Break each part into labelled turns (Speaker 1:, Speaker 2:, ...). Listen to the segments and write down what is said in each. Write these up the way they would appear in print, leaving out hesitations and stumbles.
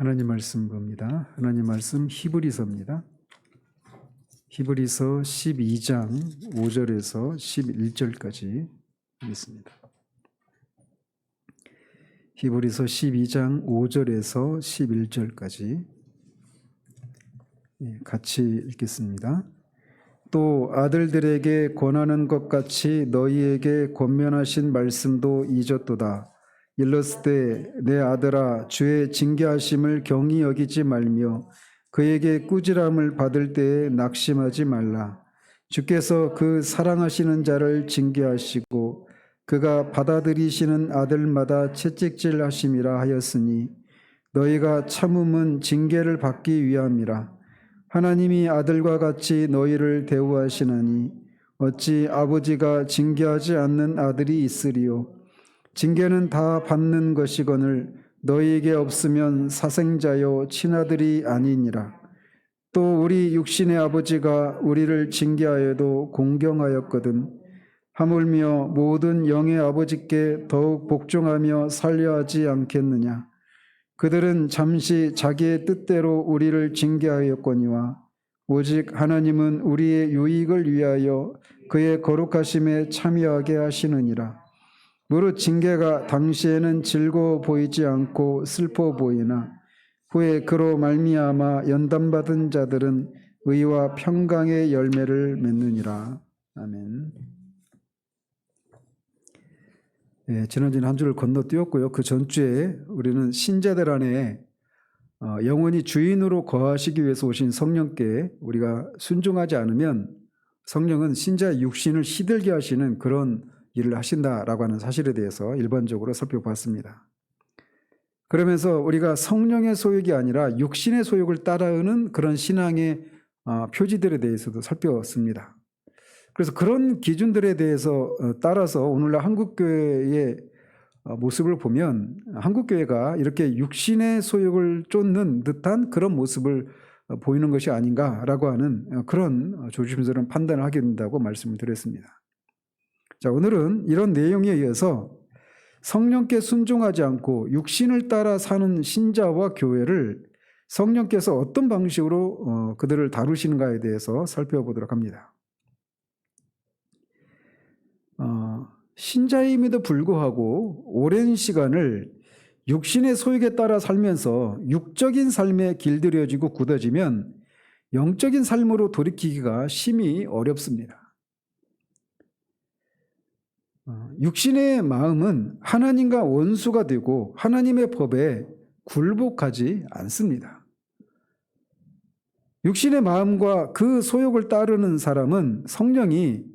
Speaker 1: 하나님 말씀 봅니다. 하나님 말씀 히브리서입니다. 히브리서 12장 5절에서 11절까지 있습니다. 히브리서 12장 5절에서 11절까지 같이 읽겠습니다. 또 아들들에게 권하는 것 같이 너희에게 권면하신 말씀도 잊었도다. 일렀으되 내 아들아 주의 징계하심을 경히 여기지 말며 그에게 꾸지람을 받을 때에 낙심하지 말라. 주께서 그 사랑하시는 자를 징계하시고 그가 받아들이시는 아들마다 채찍질 하심이라 하였으니 너희가 참음은 징계를 받기 위함이라. 하나님이 아들과 같이 너희를 대우하시나니 어찌 아버지가 징계하지 않는 아들이 있으리요. 징계는 다 받는 것이거늘 너희에게 없으면 사생자요 친아들이 아니니라. 또 우리 육신의 아버지가 우리를 징계하여도 공경하였거든 하물며 모든 영의 아버지께 더욱 복종하며 살려하지 않겠느냐. 그들은 잠시 자기의 뜻대로 우리를 징계하였거니와 오직 하나님은 우리의 유익을 위하여 그의 거룩하심에 참여하게 하시느니라. 무릇 징계가 당시에는 즐거워 보이지 않고 슬퍼 보이나 후에 그로 말미암아 연단받은 자들은 의와 평강의 열매를 맺느니라. 아멘. 지난주에 한 주를 건너뛰었고요. 그 전주에 우리는 신자들 안에 영원히 주인으로 거하시기 위해서 오신 성령께 우리가 순종하지 않으면 성령은 신자의 육신을 시들게 하시는 그런 일을 하신다라고 하는 사실에 대해서 일반적으로 살펴봤습니다. 그러면서 우리가 성령의 소욕이 아니라 육신의 소욕을 따르는 그런 신앙의 표지들에 대해서도 살펴봤습니다. 그래서 그런 기준들에 대해서 따라서 오늘날 한국교회의 모습을 보면 한국교회가 이렇게 육신의 소욕을 쫓는 듯한 그런 모습을 보이는 것이 아닌가라고 하는 그런 조심스러운 판단을 하게 된다고 말씀을 드렸습니다. 자, 오늘은 이런 내용에 의해서 성령께 순종하지 않고 육신을 따라 사는 신자와 교회를 성령께서 어떤 방식으로 그들을 다루시는가에 대해서 살펴보도록 합니다. 신자임에도 불구하고 오랜 시간을 육신의 소욕에 따라 살면서 육적인 삶에 길들여지고 굳어지면 영적인 삶으로 돌이키기가 심히 어렵습니다. 육신의 마음은 하나님과 원수가 되고 하나님의 법에 굴복하지 않습니다. 육신의 마음과 그 소욕을 따르는 사람은 성령이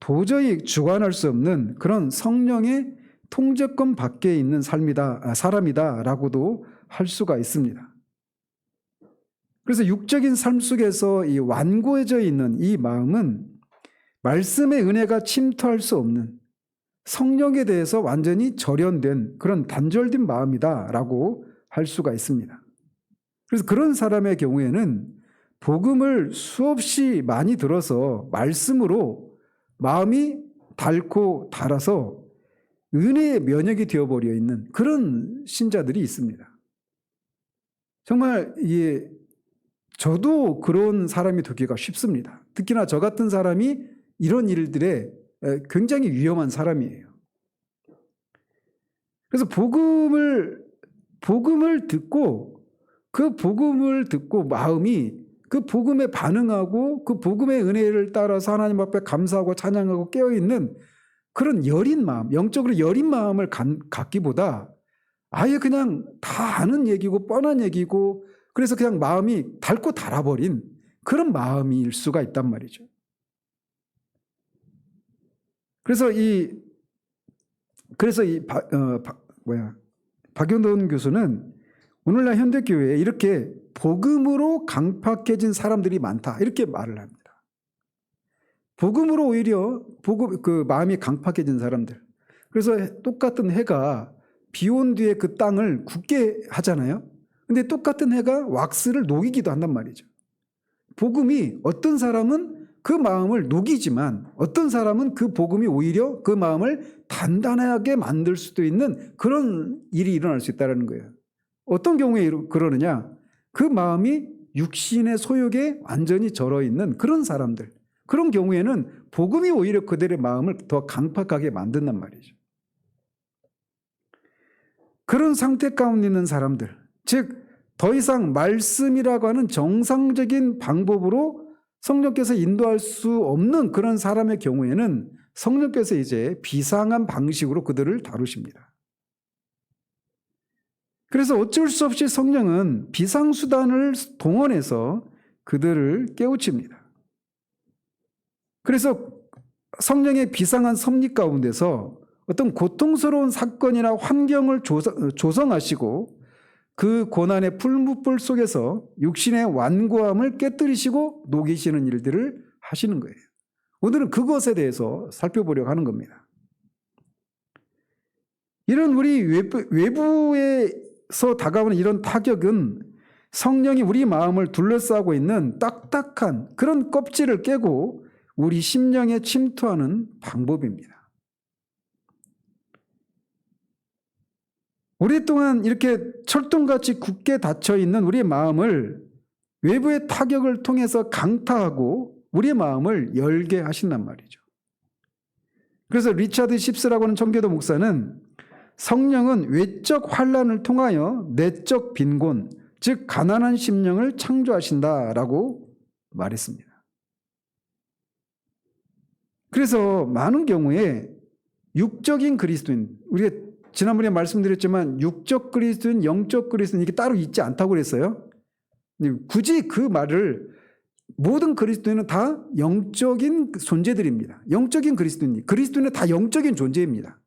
Speaker 1: 도저히 주관할 수 없는 그런 성령의 통제권 밖에 있는 사람이다라고도 할 수가 있습니다. 그래서 육적인 삶 속에서 이 완고해져 있는 이 마음은 말씀의 은혜가 침투할 수 없는 성령에 대해서 완전히 절연된 그런 단절된 마음이다라고 할 수가 있습니다. 그래서 그런 사람의 경우에는 복음을 수없이 많이 들어서 말씀으로 마음이 닳고 닳아서 은혜의 면역이 되어버려 있는 그런 신자들이 있습니다. 정말 저도 그런 사람이 되기가 쉽습니다. 특히나 저 같은 사람이 이런 일들에 굉장히 위험한 사람이에요. 그래서 복음을 듣고 그 복음을 듣고 마음이 그 복음에 반응하고 그 복음의 은혜를 따라서 하나님 앞에 감사하고 찬양하고 깨어있는 그런 여린 마음, 영적으로 여린 마음을 갖기보다 아예 그냥 다 아는 얘기고 뻔한 얘기고 그래서 그냥 마음이 닳고 닳아버린 그런 마음일 수가 있단 말이죠. 그래서 박연돈 교수는 오늘날 현대교회에 이렇게 복음으로 강팍해진 사람들이 많다 이렇게 말을 합니다. 복음으로 오히려 그 마음이 강팍해진 사람들. 그래서 똑같은 해가 비 온 뒤에 그 땅을 굳게 하잖아요. 근데 똑같은 해가 왁스를 녹이기도 한단 말이죠. 복음이 어떤 사람은 그 마음을 녹이지만 어떤 사람은 그 복음이 오히려 그 마음을 단단하게 만들 수도 있는 그런 일이 일어날 수 있다는 거예요. 어떤 경우에 그러느냐? 그 마음이 육신의 소욕에 완전히 절어 있는 그런 사람들, 그런 경우에는 복음이 오히려 그들의 마음을 더 강팍하게 만든단 말이죠. 그런 상태 가운데 있는 사람들, 즉 더 이상 말씀이라고 하는 정상적인 방법으로 성령께서 인도할 수 없는 그런 사람의 경우에는 성령께서 이제 비상한 방식으로 그들을 다루십니다. 그래서 어쩔 수 없이 성령은 비상수단을 동원해서 그들을 깨우칩니다. 그래서 성령의 비상한 섭리 가운데서 어떤 고통스러운 사건이나 환경을 조성하시고 그 고난의 풀무불 속에서 육신의 완고함을 깨뜨리시고 녹이시는 일들을 하시는 거예요. 오늘은 그것에 대해서 살펴보려고 하는 겁니다. 이런 우리 외부에서 다가오는 이런 타격은 성령이 우리 마음을 둘러싸고 있는 딱딱한 그런 껍질을 깨고 우리 심령에 침투하는 방법입니다. 오랫동안 이렇게 철통같이 굳게 닫혀있는 우리의 마음을 외부의 타격을 통해서 강타하고 우리의 마음을 열게 하신단 말이죠. 그래서 리차드 십스라고 하는 청교도 목사는 성령은 외적 환난을 통하여 내적 빈곤, 즉 가난한 심령을 창조하신다라고 말했습니다. 그래서 많은 경우에 육적인 그리스도인, 우리가 지난번에 말씀드렸지만 육적 그리스도인, 영적 그리스도인 이게 따로 있지 않다고 그랬어요. 굳이 그 말을 모든 그리스도인은 다 영적인 존재들입니다. 영적인 그리스도인은 다 영적인 존재입니다.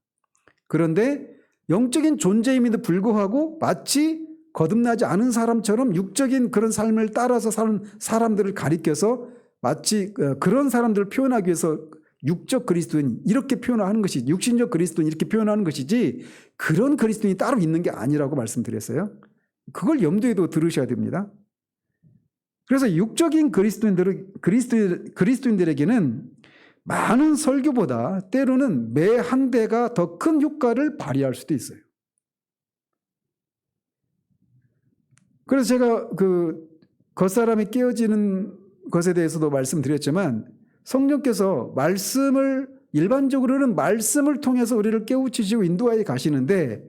Speaker 1: 그런데 영적인 존재임에도 불구하고 마치 거듭나지 않은 사람처럼 육적인 그런 삶을 따라서 사는 사람들을 가리켜서 마치 그런 사람들을 표현하기 위해서 육적 그리스도인 이렇게 표현하는 것이지, 육신적 그리스도인 이렇게 표현하는 것이지 그런 그리스도인이 따로 있는 게 아니라고 말씀드렸어요. 그걸 염두에 도 들으셔야 됩니다. 그래서 육적인 그리스도인들에게는 많은 설교보다 때로는 매 한 대가 더 큰 효과를 발휘할 수도 있어요. 그래서 제가 그 겉사람이 깨어지는 것에 대해서도 말씀드렸지만 성령께서 일반적으로는 말씀을 통해서 우리를 깨우치시고 인도하여 가시는데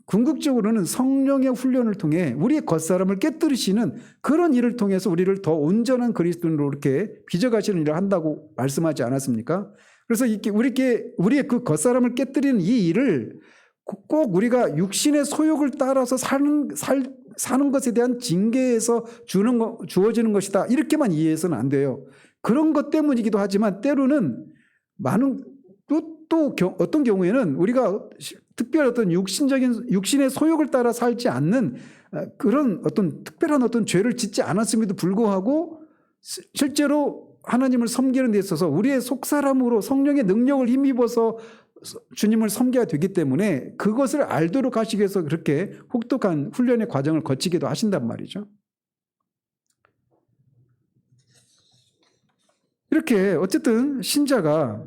Speaker 1: 궁극적으로는 성령의 훈련을 통해 우리의 겉사람을 깨뜨리시는 그런 일을 통해서 우리를 더 온전한 그리스도인으로 이렇게 빚어가시는 일을 한다고 말씀하지 않았습니까? 그래서 우리의 그 겉사람을 깨뜨리는 이 일을 꼭 우리가 육신의 소욕을 따라서 사는 것에 대한 징계에서 주어지는 것이다. 이렇게만 이해해서는 안 돼요. 그런 것 때문이기도 하지만 때로는 또 어떤 경우에는 우리가 특별히 어떤 육신의 소욕을 따라 살지 않는 그런 어떤 특별한 어떤 죄를 짓지 않았음에도 불구하고 실제로 하나님을 섬기는 데 있어서 우리의 속사람으로 성령의 능력을 힘입어서 주님을 섬겨야 되기 때문에 그것을 알도록 하시기 위해서 그렇게 혹독한 훈련의 과정을 거치기도 하신단 말이죠. 이렇게 어쨌든 신자가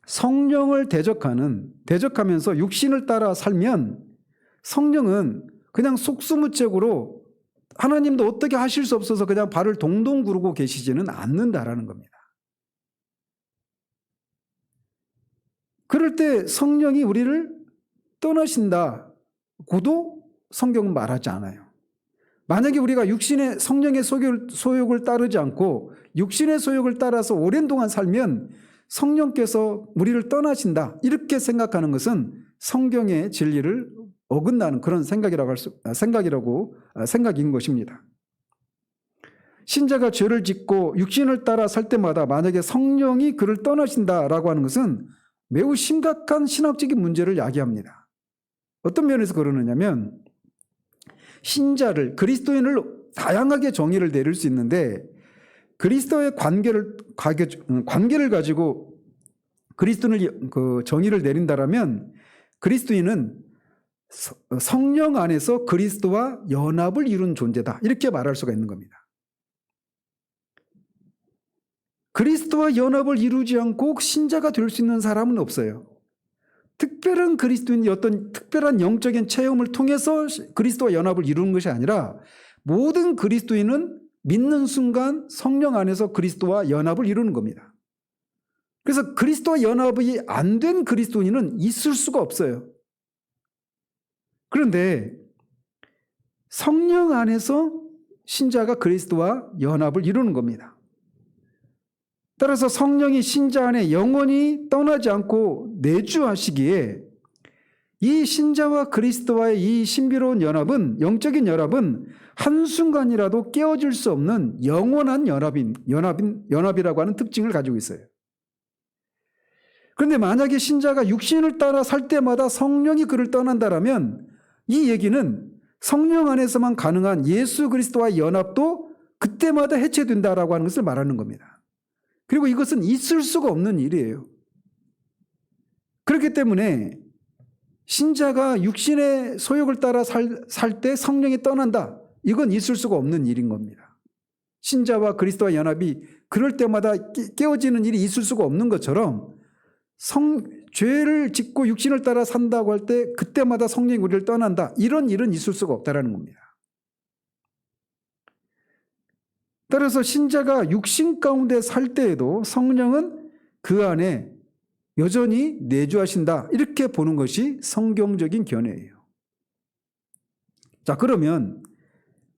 Speaker 1: 성령을 대적하면서 육신을 따라 살면 성령은 그냥 속수무책으로 하나님도 어떻게 하실 수 없어서 그냥 발을 동동 구르고 계시지는 않는다라는 겁니다. 그럴 때 성령이 우리를 떠나신다고도 성경은 말하지 않아요. 만약에 우리가 성령의 소욕을 따르지 않고 육신의 소욕을 따라서 오랜 동안 살면 성령께서 우리를 떠나신다 이렇게 생각하는 것은 성경의 진리를 어긋나는 그런 생각인 것입니다. 신자가 죄를 짓고 육신을 따라 살 때마다 만약에 성령이 그를 떠나신다라고 하는 것은 매우 심각한 신학적인 문제를 야기합니다. 어떤 면에서 그러느냐면 신자를, 그리스도인을 다양하게 정의를 내릴 수 있는데 그리스도의 관계를 가지고 그리스도인을 정의를 내린다라면 그리스도인은 성령 안에서 그리스도와 연합을 이룬 존재다 이렇게 말할 수가 있는 겁니다. 그리스도와 연합을 이루지 않고 신자가 될 수 있는 사람은 없어요. 특별한 그리스도인이 어떤 특별한 영적인 체험을 통해서 그리스도와 연합을 이루는 것이 아니라 모든 그리스도인은 믿는 순간 성령 안에서 그리스도와 연합을 이루는 겁니다. 그래서 그리스도와 연합이 안 된 그리스도인은 있을 수가 없어요. 그런데 성령 안에서 신자가 그리스도와 연합을 이루는 겁니다. 따라서 성령이 신자 안에 영원히 떠나지 않고 내주하시기에 이 신자와 그리스도와의 이 신비로운 연합은, 영적인 연합은 한순간이라도 깨어질 수 없는 영원한 연합이라고 하는 특징을 가지고 있어요. 그런데 만약에 신자가 육신을 따라 살 때마다 성령이 그를 떠난다라면 이 얘기는 성령 안에서만 가능한 예수 그리스도와의 연합도 그때마다 해체된다라고 하는 것을 말하는 겁니다. 그리고 이것은 있을 수가 없는 일이에요. 그렇기 때문에 신자가 육신의 소욕을 따라 살 때 성령이 떠난다. 이건 있을 수가 없는 일인 겁니다. 신자와 그리스도와 연합이 그럴 때마다 깨어지는 일이 있을 수가 없는 것처럼 죄를 짓고 육신을 따라 산다고 할 때 그때마다 성령이 우리를 떠난다. 이런 일은 있을 수가 없다라는 겁니다. 따라서 신자가 육신 가운데 살 때에도 성령은 그 안에 여전히 내주하신다. 이렇게 보는 것이 성경적인 견해예요. 자, 그러면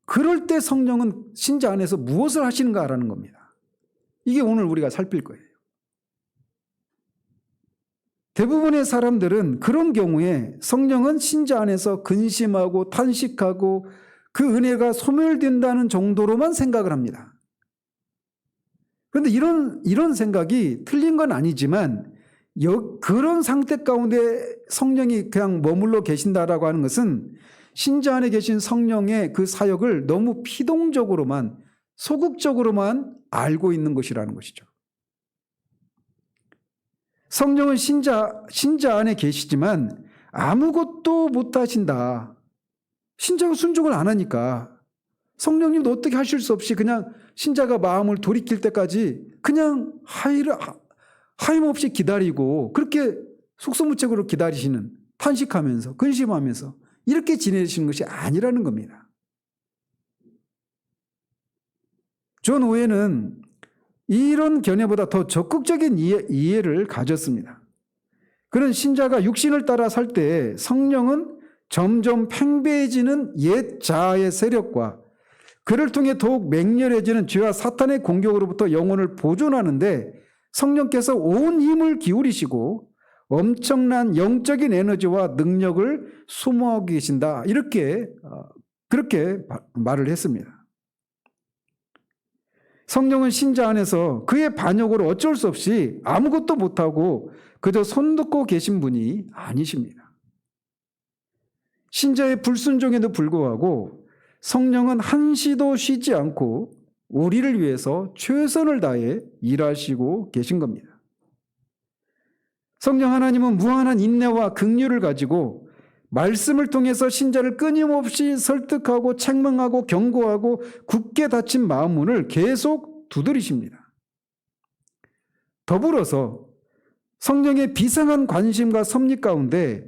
Speaker 1: 그럴 때 성령은 신자 안에서 무엇을 하시는가라는 겁니다. 이게 오늘 우리가 살필 거예요. 대부분의 사람들은 그런 경우에 성령은 신자 안에서 근심하고 탄식하고 그 은혜가 소멸된다는 정도로만 생각을 합니다. 그런데 이런 생각이 틀린 건 아니지만 그런 상태 가운데 성령이 그냥 머물러 계신다라고 하는 것은 신자 안에 계신 성령의 그 사역을 너무 피동적으로만, 소극적으로만 알고 있는 것이라는 것이죠. 성령은 신자 안에 계시지만 아무것도 못하신다. 신자가 순종을 안 하니까 성령님도 어떻게 하실 수 없이 그냥 신자가 마음을 돌이킬 때까지 그냥 하염없이 기다리고 그렇게 속수무책으로 기다리시는, 탄식하면서 근심하면서 이렇게 지내시는 것이 아니라는 겁니다. 존 오웬은 이런 견해보다 더 적극적인 이해를 가졌습니다. 그는 신자가 육신을 따라 살 때 성령은 점점 팽배해지는 옛 자아의 세력과 그를 통해 더욱 맹렬해지는 죄와 사탄의 공격으로부터 영혼을 보존하는데 성령께서 온 힘을 기울이시고 엄청난 영적인 에너지와 능력을 소모하고 계신다. 그렇게 말을 했습니다. 성령은 신자 안에서 그의 반역으로 어쩔 수 없이 아무것도 못하고 그저 손듣고 계신 분이 아니십니다. 신자의 불순종에도 불구하고 성령은 한시도 쉬지 않고 우리를 위해서 최선을 다해 일하시고 계신 겁니다. 성령 하나님은 무한한 인내와 긍휼을 가지고 말씀을 통해서 신자를 끊임없이 설득하고 책망하고 경고하고 굳게 닫힌 마음 문을 계속 두드리십니다. 더불어서 성령의 비상한 관심과 섭리 가운데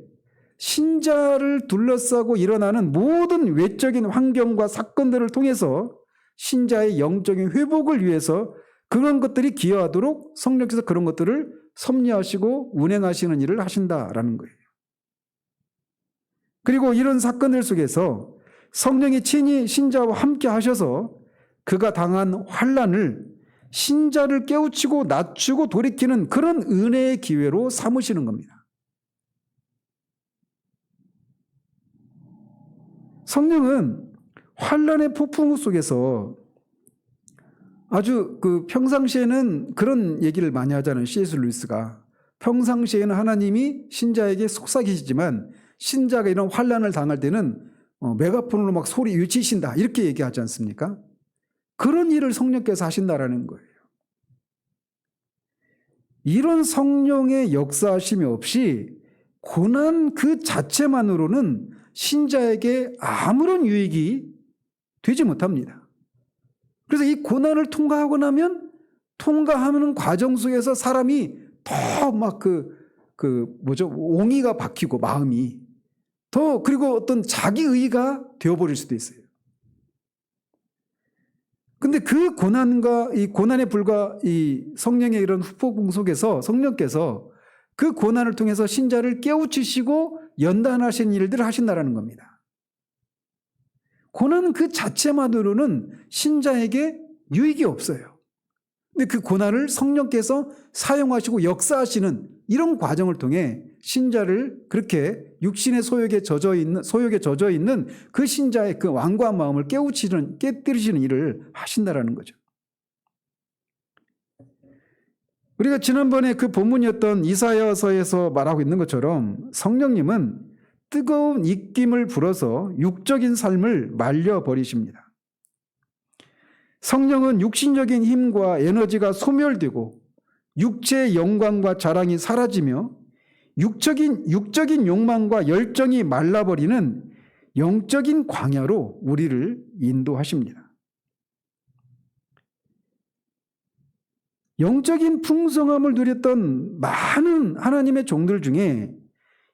Speaker 1: 신자를 둘러싸고 일어나는 모든 외적인 환경과 사건들을 통해서 신자의 영적인 회복을 위해서 그런 것들이 기여하도록 성령께서 그런 것들을 섭리하시고 운행하시는 일을 하신다라는 거예요. 그리고 이런 사건들 속에서 성령이 친히 신자와 함께 하셔서 그가 당한 환난을 신자를 깨우치고 낮추고 돌이키는 그런 은혜의 기회로 삼으시는 겁니다. 성령은 환난의 폭풍 속에서 아주 평상시에는 그런 얘기를 많이 하잖아요. C.S. 루이스가. 평상시에는 하나님이 신자에게 속삭이시지만 신자가 이런 환난을 당할 때는 메가폰으로 막 소리 외치신다. 이렇게 얘기하지 않습니까? 그런 일을 성령께서 하신다라는 거예요. 이런 성령의 역사하심이 없이 고난 그 자체만으로는 신자에게 아무런 유익이 되지 못합니다. 그래서 이 고난을 통과하고 나면 통과하는 과정 속에서 사람이 더 막 옹이가 박히고 마음이 그리고 어떤 자기의가 되어버릴 수도 있어요. 근데 그 고난과 이 고난에 불과 이 성령의 이런 후폭풍 속에서 성령께서 그 고난을 통해서 신자를 깨우치시고 연단하신 일들을 하신다라는 겁니다. 고난은 그 자체만으로는 신자에게 유익이 없어요. 근데 그 고난을 성령께서 사용하시고 역사하시는 이런 과정을 통해 신자를 그렇게 육신의 소욕에 젖어 있는 그 신자의 그 완고한 마음을 깨뜨리시는 일을 하신다라는 거죠. 우리가 지난번에 그 본문이었던 이사야서에서 말하고 있는 것처럼 성령님은 뜨거운 입김을 불어서 육적인 삶을 말려버리십니다. 성령은 육신적인 힘과 에너지가 소멸되고 육체의 영광과 자랑이 사라지며 육적인 욕망과 열정이 말라버리는 영적인 광야로 우리를 인도하십니다. 영적인 풍성함을 누렸던 많은 하나님의 종들 중에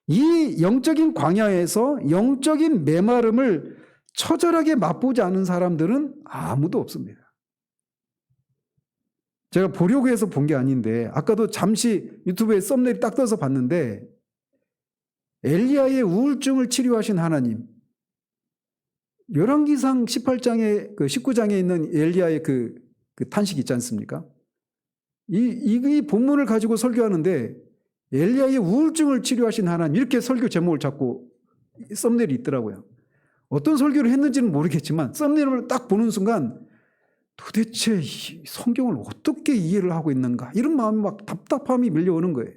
Speaker 1: 이 영적인 광야에서 영적인 메마름을 처절하게 맛보지 않은 사람들은 아무도 없습니다. 제가 보려고 해서 본 게 아닌데 아까도 잠시 유튜브에 썸네일 딱 떠서 봤는데 엘리야의 우울증을 치료하신 하나님, 열왕기상 18장에 19장에 있는 엘리야의 그 탄식 있지 않습니까? 이 본문을 가지고 설교하는데 엘리야의 우울증을 치료하신 하나님 이렇게 설교 제목을 잡고 썸네일이 있더라고요. 어떤 설교를 했는지는 모르겠지만 썸네일을 딱 보는 순간 도대체 이 성경을 어떻게 이해를 하고 있는가 이런 마음이 막 답답함이 밀려오는 거예요.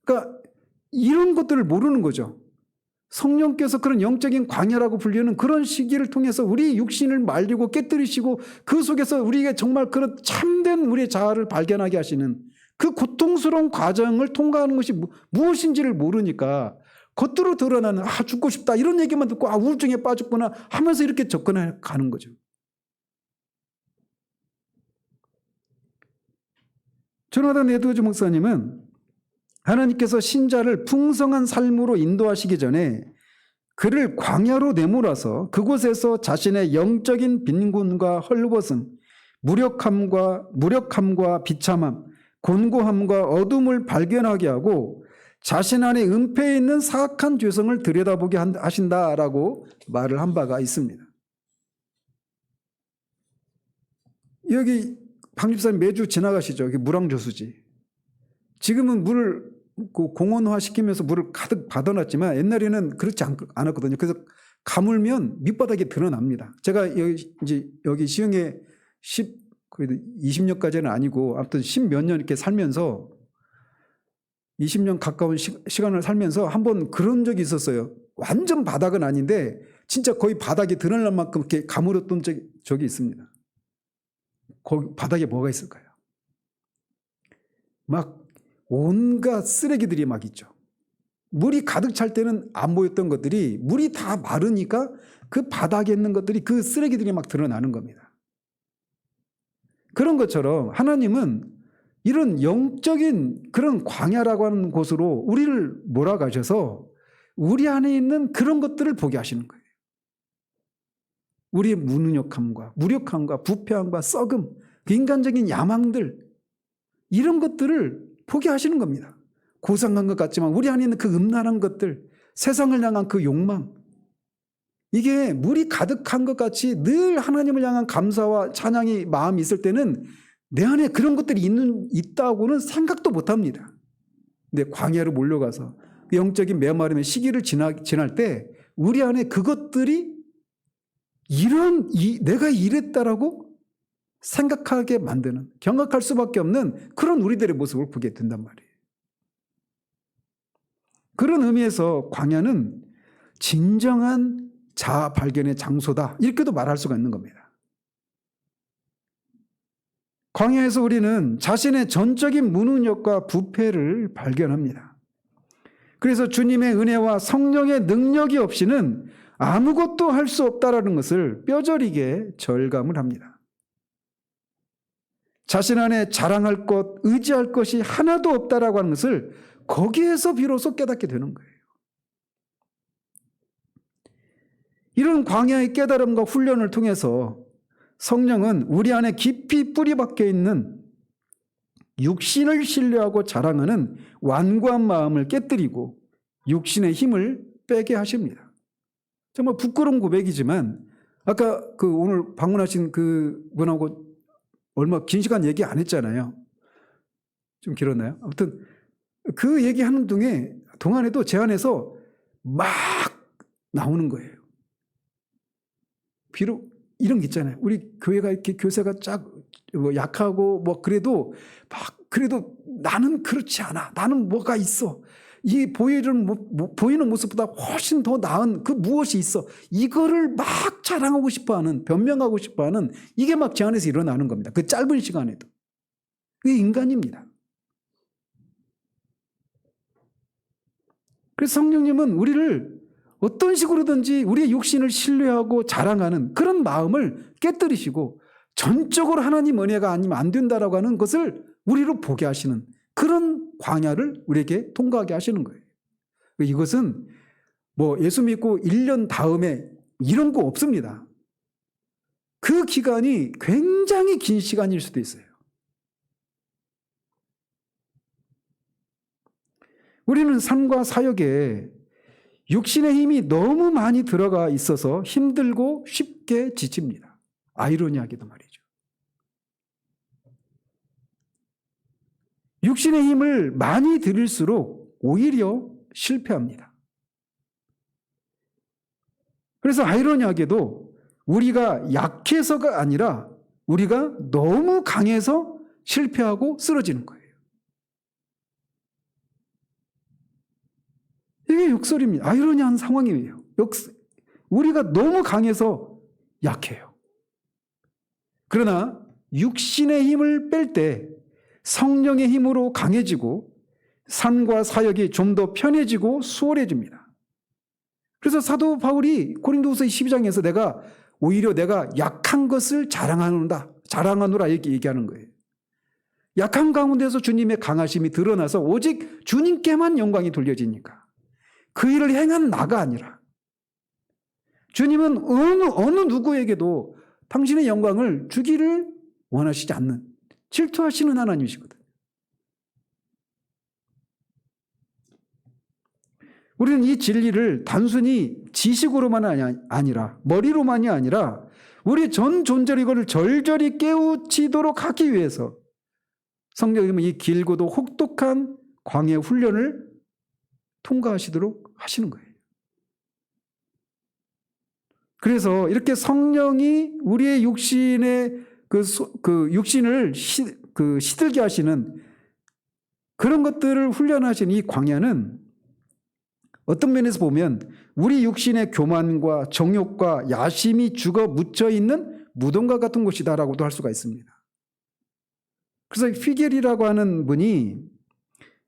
Speaker 1: 그러니까 이런 것들을 모르는 거죠. 성령께서 그런 영적인 광야라고 불리는 그런 시기를 통해서 우리 육신을 말리고 깨뜨리시고 그 속에서 우리에게 정말 그런 참된 우리의 자아를 발견하게 하시는 그 고통스러운 과정을 통과하는 것이 무엇인지를 모르니까 겉으로 드러나는 죽고 싶다 이런 얘기만 듣고 우울증에 빠졌구나 하면서 이렇게 접근해 가는 거죠. 조나단 에드워즈 목사님은 하나님께서 신자를 풍성한 삶으로 인도하시기 전에 그를 광야로 내몰아서 그곳에서 자신의 영적인 빈곤과 헐벗음, 무력함과 비참함, 곤고함과 어둠을 발견하게 하고 자신 안에 은폐해 있는 사악한 죄성을 들여다보게 하신다라고 말을 한 바가 있습니다. 여기 박 집사님 매주 지나가시죠. 여기 물왕저수지. 지금은 물을 공원화 시키면서 물을 가득 받아놨지만 옛날에는 그렇지 않았거든요. 그래서 가물면 밑바닥이 드러납니다. 제가 여기 시흥에 그래도 20년까지는 아니고 아무튼 10몇 년 이렇게 살면서 20년 가까운 시간을 살면서 한번 그런 적이 있었어요. 완전 바닥은 아닌데 진짜 거의 바닥이 드러날 만큼 이렇게 가물었던 적이 있습니다. 거기 바닥에 뭐가 있을까요? 막 온갖 쓰레기들이 막 있죠. 물이 가득 찰 때는 안 보였던 것들이 물이 다 마르니까 그 바닥에 있는 것들이 그 쓰레기들이 막 드러나는 겁니다. 그런 것처럼 하나님은 이런 영적인 그런 광야라고 하는 곳으로 우리를 몰아가셔서 우리 안에 있는 그런 것들을 보게 하시는 거예요. 우리의 무능력함과 무력함과 부패함과 썩음, 그 인간적인 야망들 이런 것들을 보게 하시는 겁니다. 고상한 것 같지만 우리 안에 있는 그 음란한 것들, 세상을 향한 그 욕망, 이게 물이 가득한 것 같이 늘 하나님을 향한 감사와 찬양이 마음이 있을 때는 내 안에 그런 것들이 있다고는 생각도 못합니다. 근데 광야로 몰려가서 영적인 메마름의 시기를 지날 때 우리 안에 그것들이 내가 이랬다라고 생각하게 만드는, 경악할 수밖에 없는 그런 우리들의 모습을 보게 된단 말이에요. 그런 의미에서 광야는 진정한 자아 발견의 장소다, 이렇게도 말할 수가 있는 겁니다. 광야에서 우리는 자신의 전적인 무능력과 부패를 발견합니다. 그래서 주님의 은혜와 성령의 능력이 없이는 아무것도 할 수 없다라는 것을 뼈저리게 절감을 합니다. 자신 안에 자랑할 것, 의지할 것이 하나도 없다라고 하는 것을 거기에서 비로소 깨닫게 되는 거예요. 이런 광야의 깨달음과 훈련을 통해서 성령은 우리 안에 깊이 뿌리 박혀 있는 육신을 신뢰하고 자랑하는 완고한 마음을 깨뜨리고 육신의 힘을 빼게 하십니다. 정말 부끄러운 고백이지만 아까 오늘 방문하신 그 분하고 얼마 긴 시간 얘기 안 했잖아요. 좀 길었나요? 아무튼 그 얘기하는 동안에도 제 안에서 막 나오는 거예요. 비록 이런 게 있잖아요. 우리 교회가 이렇게 교세가 약하고 그래도 나는 그렇지 않아. 나는 뭐가 있어. 이 보이는 모습보다 훨씬 더 나은 그 무엇이 있어. 이거를 막 자랑하고 싶어하는, 변명하고 싶어하는 이게 막 제 안에서 일어나는 겁니다. 그 짧은 시간에도. 그게 인간입니다. 그래서 성령님은 우리를 어떤 식으로든지 우리의 육신을 신뢰하고 자랑하는 그런 마음을 깨뜨리시고 전적으로 하나님 은혜가 아니면 안 된다라고 하는 것을 우리로 보게 하시는 그런 광야를 우리에게 통과하게 하시는 거예요. 이것은 예수 믿고 1년 다음에 이런 거 없습니다. 그 기간이 굉장히 긴 시간일 수도 있어요. 우리는 삶과 사역에 육신의 힘이 너무 많이 들어가 있어서 힘들고 쉽게 지칩니다. 아이러니하게도 말이죠. 육신의 힘을 많이 들일수록 오히려 실패합니다. 그래서 아이러니하게도 우리가 약해서가 아니라 우리가 너무 강해서 실패하고 쓰러지는 거예요. 이게 역설입니다. 아이러니한 상황이에요. 우리가 너무 강해서 약해요. 그러나 육신의 힘을 뺄 때 성령의 힘으로 강해지고 삶과 사역이 좀 더 편해지고 수월해집니다. 그래서 사도 바울이 고린도후서 12장에서 오히려 내가 약한 것을 자랑하노라 이렇게 얘기하는 거예요. 약한 가운데서 주님의 강하심이 드러나서 오직 주님께만 영광이 돌려지니까. 그 일을 행한 나가 아니라 주님은 어느 누구에게도 당신의 영광을 주기를 원하시지 않는 질투하시는 하나님이시거든요. 우리는 이 진리를 단순히 지식으로만 아니라 머리로만이 아니라 우리 전 존재로 이걸 절절히 깨우치도록 하기 위해서 성령님은 이 길고도 혹독한 광야 훈련을 통과하시도록 하시는 거예요. 그래서 이렇게 성령이 우리의 육신의 육신을 시들게 하시는 그런 것들을 훈련하신 이 광야는 어떤 면에서 보면 우리 육신의 교만과 정욕과 야심이 죽어 묻혀 있는 무덤과 같은 곳이다라고도 할 수가 있습니다. 그래서 피겔이라고 하는 분이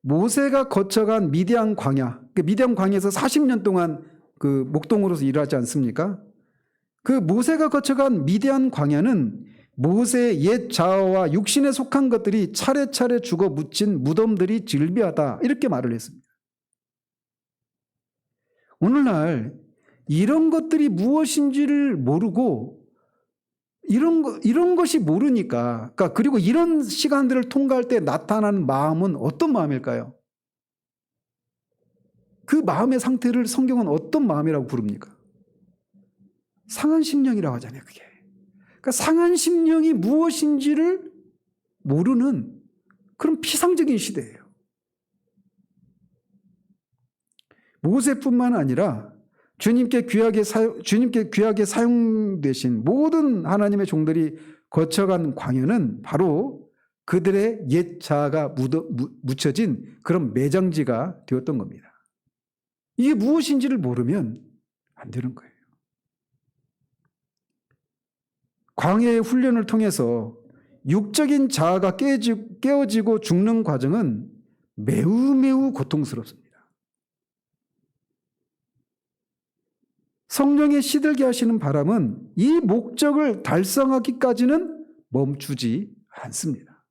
Speaker 1: 모세가 거쳐간 미디안 광야, 미디안 광야에서 40년 동안 그 목동으로서 일하지 않습니까? 그 모세가 거쳐간 미디안 광야는 모세의 옛 자아와 육신에 속한 것들이 차례차례 죽어 묻힌 무덤들이 즐비하다 이렇게 말을 했습니다. 오늘날 이런 것들이 무엇인지를 모르고 이런 것이 모르니까 그리고 이런 시간들을 통과할 때 나타나는 마음은 어떤 마음일까요? 그 마음의 상태를 성경은 어떤 마음이라고 부릅니까? 상한 심령이라고 하잖아요. 그게. 그러니까 상한 심령이 무엇인지를 모르는 그런 피상적인 시대예요. 모세뿐만 아니라 주님께 귀하게 사용되신 모든 하나님의 종들이 거쳐간 광야는 바로 그들의 옛 자아가 묻혀진 그런 매장지가 되었던 겁니다. 이게 무엇인지를 모르면 안 되는 거예요. 광야의 훈련을 통해서 육적인 자아가 깨어지고 죽는 과정은 매우 고통스럽습니다. 성령의 시들게 하시는 바람은 이 목적을 달성하기까지는 멈추지 않습니다.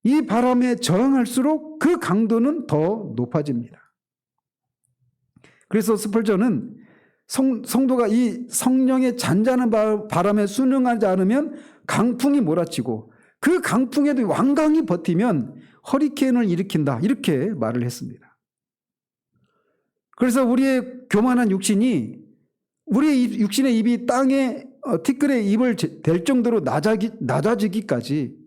Speaker 1: 이 바람에 저항할수록 그 강도는 더 높아집니다. 그래서 스펄전은 성도가 이 성령의 잔잔한 바람에 순응하지 않으면 강풍이 몰아치고 그 강풍에도 완강히 버티면 허리케인을 일으킨다, 이렇게 말을 했습니다. 그래서 우리의 교만한 육신이, 우리의 육신의 입이 땅에 티끌에 입을 댈 정도로 낮아지기까지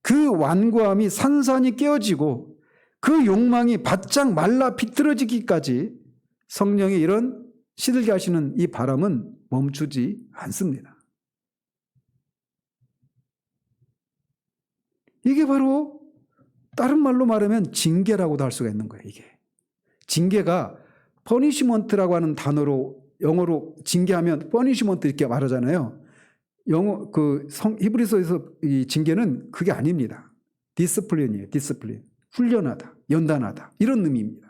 Speaker 1: 그 완고함이 산산이 깨어지고 그 욕망이 바짝 말라 비틀어지기까지 성령의 이런 시들게 하시는 이 바람은 멈추지 않습니다. 이게 바로 다른 말로 말하면 징계라고도 할 수가 있는 거예요. 이게 징계가 퍼니시먼트라고 하는 단어로, 영어로 징계하면 퍼니시먼트 이렇게 말하잖아요. 히브리서에서 이 징계는 그게 아닙니다. 디스플린이에요. 디스플린. 훈련하다, 연단하다, 이런 의미입니다.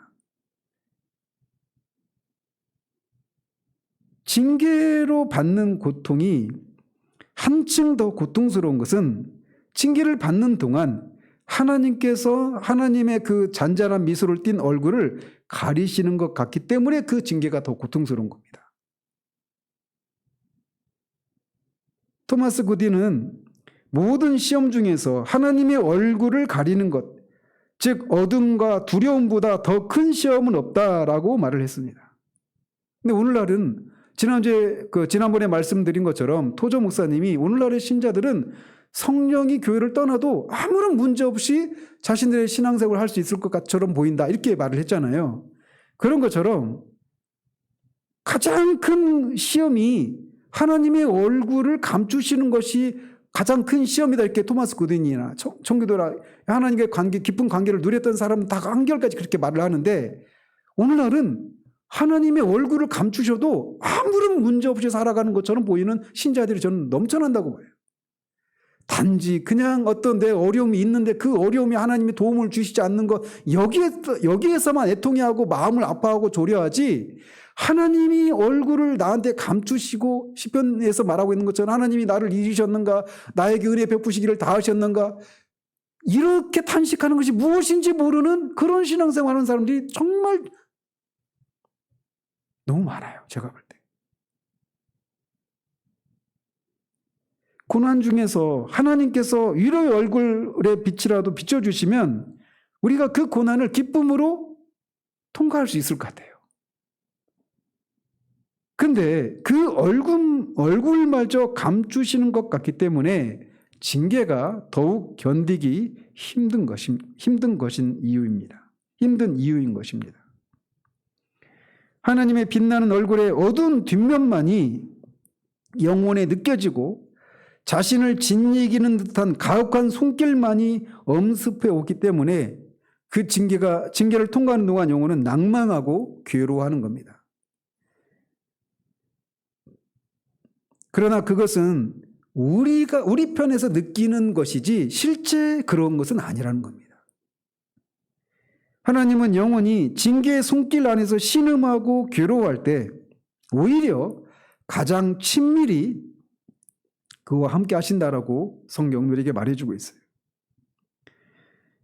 Speaker 1: 징계로 받는 고통이 한층 더 고통스러운 것은 징계를 받는 동안 하나님께서 하나님의 그 잔잔한 미소를 띤 얼굴을 가리시는 것 같기 때문에 그 징계가 더 고통스러운 겁니다. 토마스 구디는 모든 시험 중에서 하나님의 얼굴을 가리는 것, 즉 어둠과 두려움보다 더 큰 시험은 없다라고 말을 했습니다. 근데 오늘날은 지난번에 말씀드린 것처럼 토조 목사님이 오늘날의 신자들은 성령이 교회를 떠나도 아무런 문제 없이 자신들의 신앙생활을 할 수 있을 것처럼 보인다, 이렇게 말을 했잖아요. 그런 것처럼 가장 큰 시험이 하나님의 얼굴을 감추시는 것이 가장 큰 시험이다, 이렇게 토마스 구딘이나 청교도라 하나님의 관계, 깊은 관계를 누렸던 사람은 다 한결까지 그렇게 말을 하는데, 오늘날은 하나님의 얼굴을 감추셔도 아무런 문제 없이 살아가는 것처럼 보이는 신자들이 저는 넘쳐난다고 봐요. 단지 그냥 어떤 내 어려움이 있는데 그 어려움이 하나님이 도움을 주시지 않는 것, 여기에서만 애통해하고 마음을 아파하고 조려하지, 하나님이 얼굴을 나한테 감추시고 시편에서 말하고 있는 것처럼 하나님이 나를 잃으셨는가, 나에게 은혜 베푸시기를 다하셨는가, 이렇게 탄식하는 것이 무엇인지 모르는 그런 신앙생활하는 사람들이 정말 너무 많아요. 제가 볼 때. 고난 중에서 하나님께서 위로의 얼굴의 빛이라도 비춰주시면 우리가 그 고난을 기쁨으로 통과할 수 있을 것 같아요. 근데 그 얼굴마저 감추시는 것 같기 때문에 징계가 더욱 견디기 힘든 이유인 것입니다. 하나님의 빛나는 얼굴의 어두운 뒷면만이 영혼에 느껴지고 자신을 짓이기는 듯한 가혹한 손길만이 엄습해 오기 때문에 그 징계를 통과하는 동안 영혼은 낭망하고 괴로워하는 겁니다. 그러나 그것은 우리 편에서 느끼는 것이지 실제 그런 것은 아니라는 겁니다. 하나님은 영혼이 징계의 손길 안에서 신음하고 괴로워할 때 오히려 가장 친밀히 그와 함께 하신다라고 성경 우리에게 말해주고 있어요.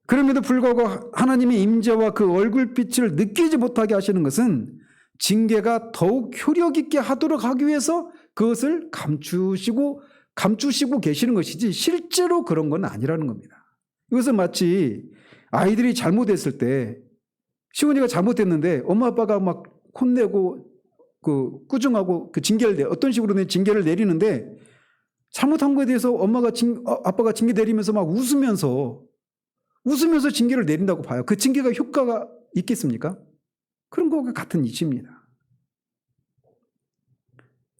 Speaker 1: 그럼에도 불구하고 하나님의 임재와 그 얼굴빛을 느끼지 못하게 하시는 것은 징계가 더욱 효력 있게 하도록 하기 위해서 그것을 감추시고 계시는 것이지 실제로 그런 건 아니라는 겁니다. 이것은 마치 아이들이 잘못했을 때, 시온이가 잘못했는데 엄마 아빠가 막 혼내고 꾸중하고 어떤 식으로 징계를 내리는데, 잘못한 거에 대해서 아빠가 징계 내리면서 막 웃으면서 징계를 내린다고 봐요. 그 징계가 효과가 있겠습니까? 그런 것과 같은 이치입니다.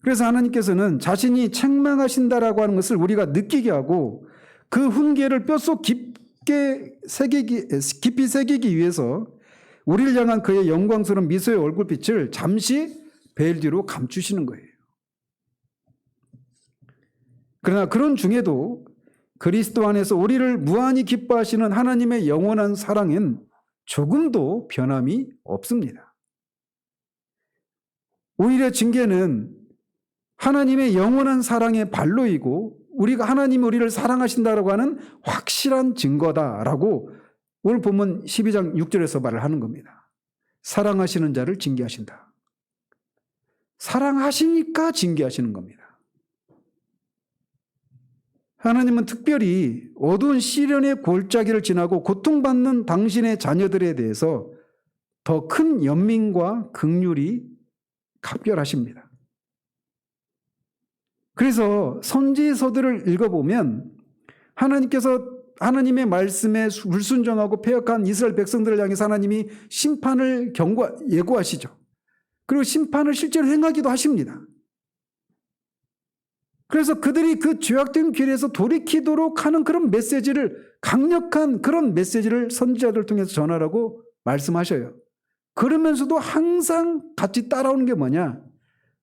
Speaker 1: 그래서 하나님께서는 자신이 책망하신다라고 하는 것을 우리가 느끼게 하고 그 훈계를 뼛속 깊이 새기기 위해서 우리를 향한 그의 영광스러운 미소의 얼굴빛을 잠시 베일 뒤로 감추시는 거예요. 그러나 그런 중에도 그리스도 안에서 우리를 무한히 기뻐하시는 하나님의 영원한 사랑엔 조금도 변함이 없습니다. 오히려 징계는 하나님의 영원한 사랑의 발로이고 하나님이 우리를 사랑하신다라고 하는 확실한 증거다라고 오늘 본문 12장 6절에서 말을 하는 겁니다. 사랑하시는 자를 징계하신다. 사랑하시니까 징계하시는 겁니다. 하나님은 특별히 어두운 시련의 골짜기를 지나고 고통받는 당신의 자녀들에 대해서 더 큰 연민과 긍휼이 각별하십니다. 그래서 선지서들을 읽어보면 하나님께서 하나님의 말씀에 불순종하고 패역한 이스라엘 백성들을 향해서 하나님이 심판을 예고하시죠. 그리고 심판을 실제로 행하기도 하십니다. 그래서 그들이 그 죄악된 길에서 돌이키도록 하는 그런 메시지를, 강력한 그런 메시지를 선지자들을 통해서 전하라고 말씀하셔요. 그러면서도 항상 같이 따라오는 게 뭐냐?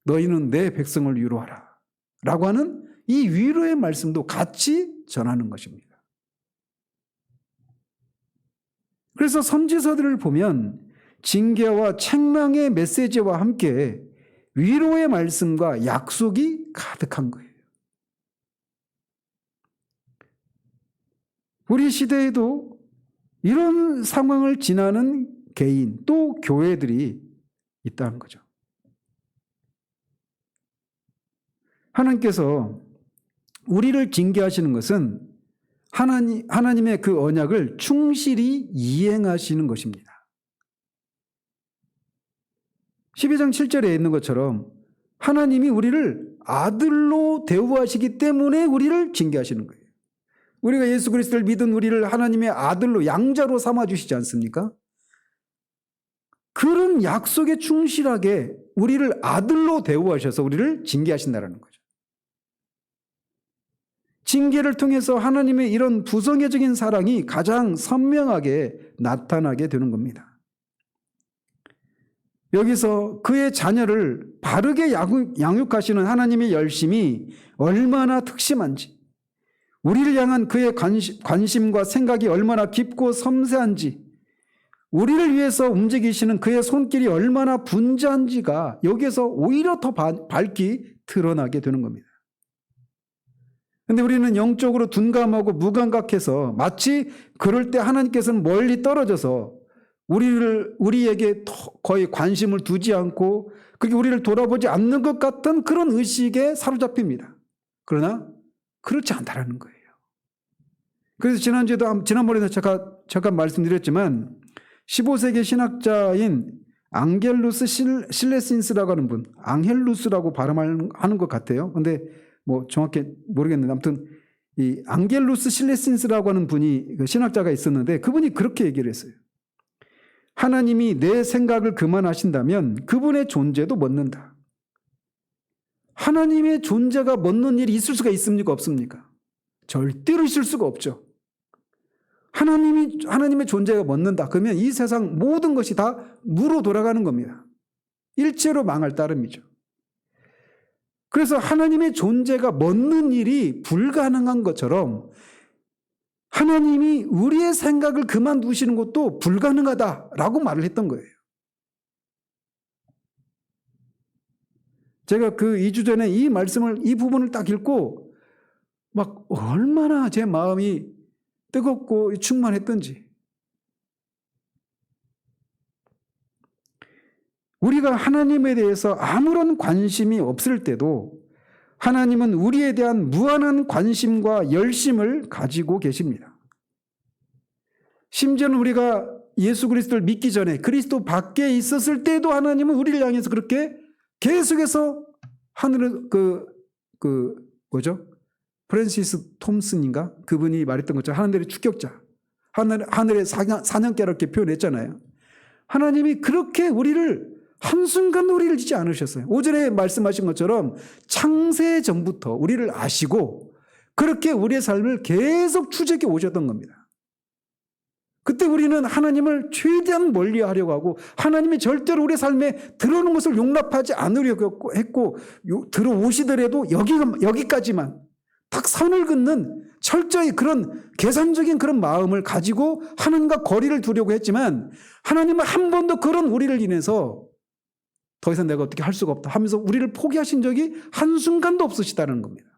Speaker 1: 너희는 내 백성을 위로하라 라고 하는 이 위로의 말씀도 같이 전하는 것입니다. 그래서 선지서들을 보면 징계와 책망의 메시지와 함께 위로의 말씀과 약속이 가득한 거예요. 우리 시대에도 이런 상황을 지나는 개인 또 교회들이 있다는 거죠. 하나님께서 우리를 징계하시는 것은 하나님의 그 언약을 충실히 이행하시는 것입니다. 12장 7절에 있는 것처럼 하나님이 우리를 아들로 대우하시기 때문에 우리를 징계하시는 거예요. 우리가 예수 그리스도를 믿은 우리를 하나님의 아들로, 양자로 삼아주시지 않습니까? 그런 약속에 충실하게 우리를 아들로 대우하셔서 우리를 징계하신다는 거죠. 징계를 통해서 하나님의 이런 부성애적인 사랑이 가장 선명하게 나타나게 되는 겁니다. 여기서 그의 자녀를 바르게 양육하시는 하나님의 열심이 얼마나 특심한지, 우리를 향한 그의 관심과 생각이 얼마나 깊고 섬세한지, 우리를 위해서 움직이시는 그의 손길이 얼마나 분주한지가 여기에서 오히려 더 밝게 드러나게 되는 겁니다. 그런데 우리는 영적으로 둔감하고 무감각해서 마치 그럴 때 하나님께서는 멀리 떨어져서 우리에게 거의 관심을 두지 않고 그렇게 우리를 돌아보지 않는 것 같은 그런 의식에 사로잡힙니다. 그러나 그렇지 않다라는 거예요. 그래서 지난번에도 잠깐 말씀드렸지만 15세기 신학자인 앙겔루스 실레신스라고 하는 분, 앙헬루스라고 발음하는 것 같아요. 근데 뭐 정확히 모르겠는데 아무튼 이 앙겔루스 실레신스라고 하는 분이 신학자가 있었는데 그분이 그렇게 얘기를 했어요. 하나님이 내 생각을 그만하신다면 그분의 존재도 멎는다. 하나님의 존재가 멎는 일이 있을 수가 있습니까? 없습니까? 절대로 있을 수가 없죠. 하나님의 존재가 멎는다. 그러면 이 세상 모든 것이 다 무로 돌아가는 겁니다. 일체로 망할 따름이죠. 그래서 하나님의 존재가 멎는 일이 불가능한 것처럼 하나님이 우리의 생각을 그만두시는 것도 불가능하다라고 말을 했던 거예요. 제가 그 2주 전에 이 부분을 딱 읽고 막 얼마나 제 마음이 뜨겁고 충만했던지. 우리가 하나님에 대해서 아무런 관심이 없을 때도 하나님은 우리에 대한 무한한 관심과 열심을 가지고 계십니다. 심지어는 우리가 예수 그리스도를 믿기 전에 그리스도 밖에 있었을 때도 하나님은 우리를 향해서 그렇게 계속해서 하늘을 뭐죠? 프랜시스 톰슨인가? 그분이 말했던 것처럼 하늘의 축격자, 하늘의 사냥개라 이렇게 표현했잖아요. 하나님이 그렇게 한순간도 우리를 잊지 않으셨어요. 오전에 말씀하신 것처럼 창세 전부터 우리를 아시고 그렇게 우리의 삶을 계속 추적해 오셨던 겁니다. 그때 우리는 하나님을 최대한 멀리하려고 하고 하나님이 절대로 우리의 삶에 들어오는 것을 용납하지 않으려고 했고 들어오시더라도 여기까지만 딱 선을 긋는 철저히 그런 계산적인 그런 마음을 가지고 하나님과 거리를 두려고 했지만 하나님은 한 번도 그런 우리를 인해서 더 이상 내가 어떻게 할 수가 없다 하면서 우리를 포기하신 적이 한순간도 없으시다는 겁니다.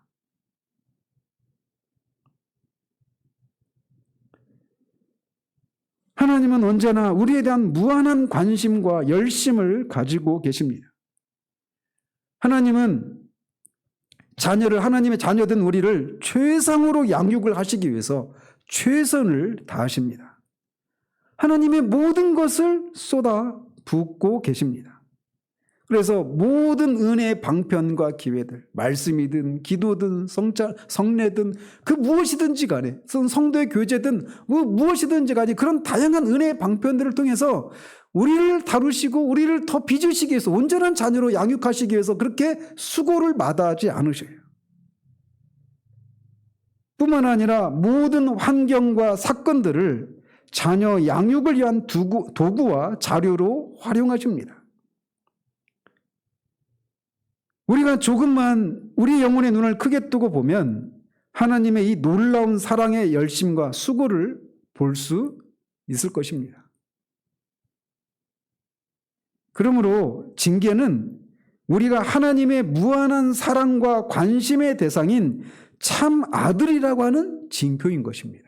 Speaker 1: 하나님은 언제나 우리에 대한 무한한 관심과 열심을 가지고 계십니다. 하나님은 하나님의 자녀된 우리를 최상으로 양육을 하시기 위해서 최선을 다하십니다. 하나님의 모든 것을 쏟아 붓고 계십니다. 그래서 모든 은혜의 방편과 기회들, 말씀이든 기도든 성례든 그 무엇이든지 간에, 성도의 교제든 무엇이든지 간에 그런 다양한 은혜의 방편들을 통해서 우리를 다루시고 우리를 더 빚으시기 위해서, 온전한 자녀로 양육하시기 위해서 그렇게 수고를 마다하지 않으셔요. 뿐만 아니라 모든 환경과 사건들을 자녀 양육을 위한 도구와 자료로 활용하십니다. 우리가 조금만 우리 영혼의 눈을 크게 뜨고 보면 하나님의 이 놀라운 사랑의 열심과 수고를 볼 수 있을 것입니다. 그러므로 징계는 우리가 하나님의 무한한 사랑과 관심의 대상인 참 아들이라고 하는 징표인 것입니다.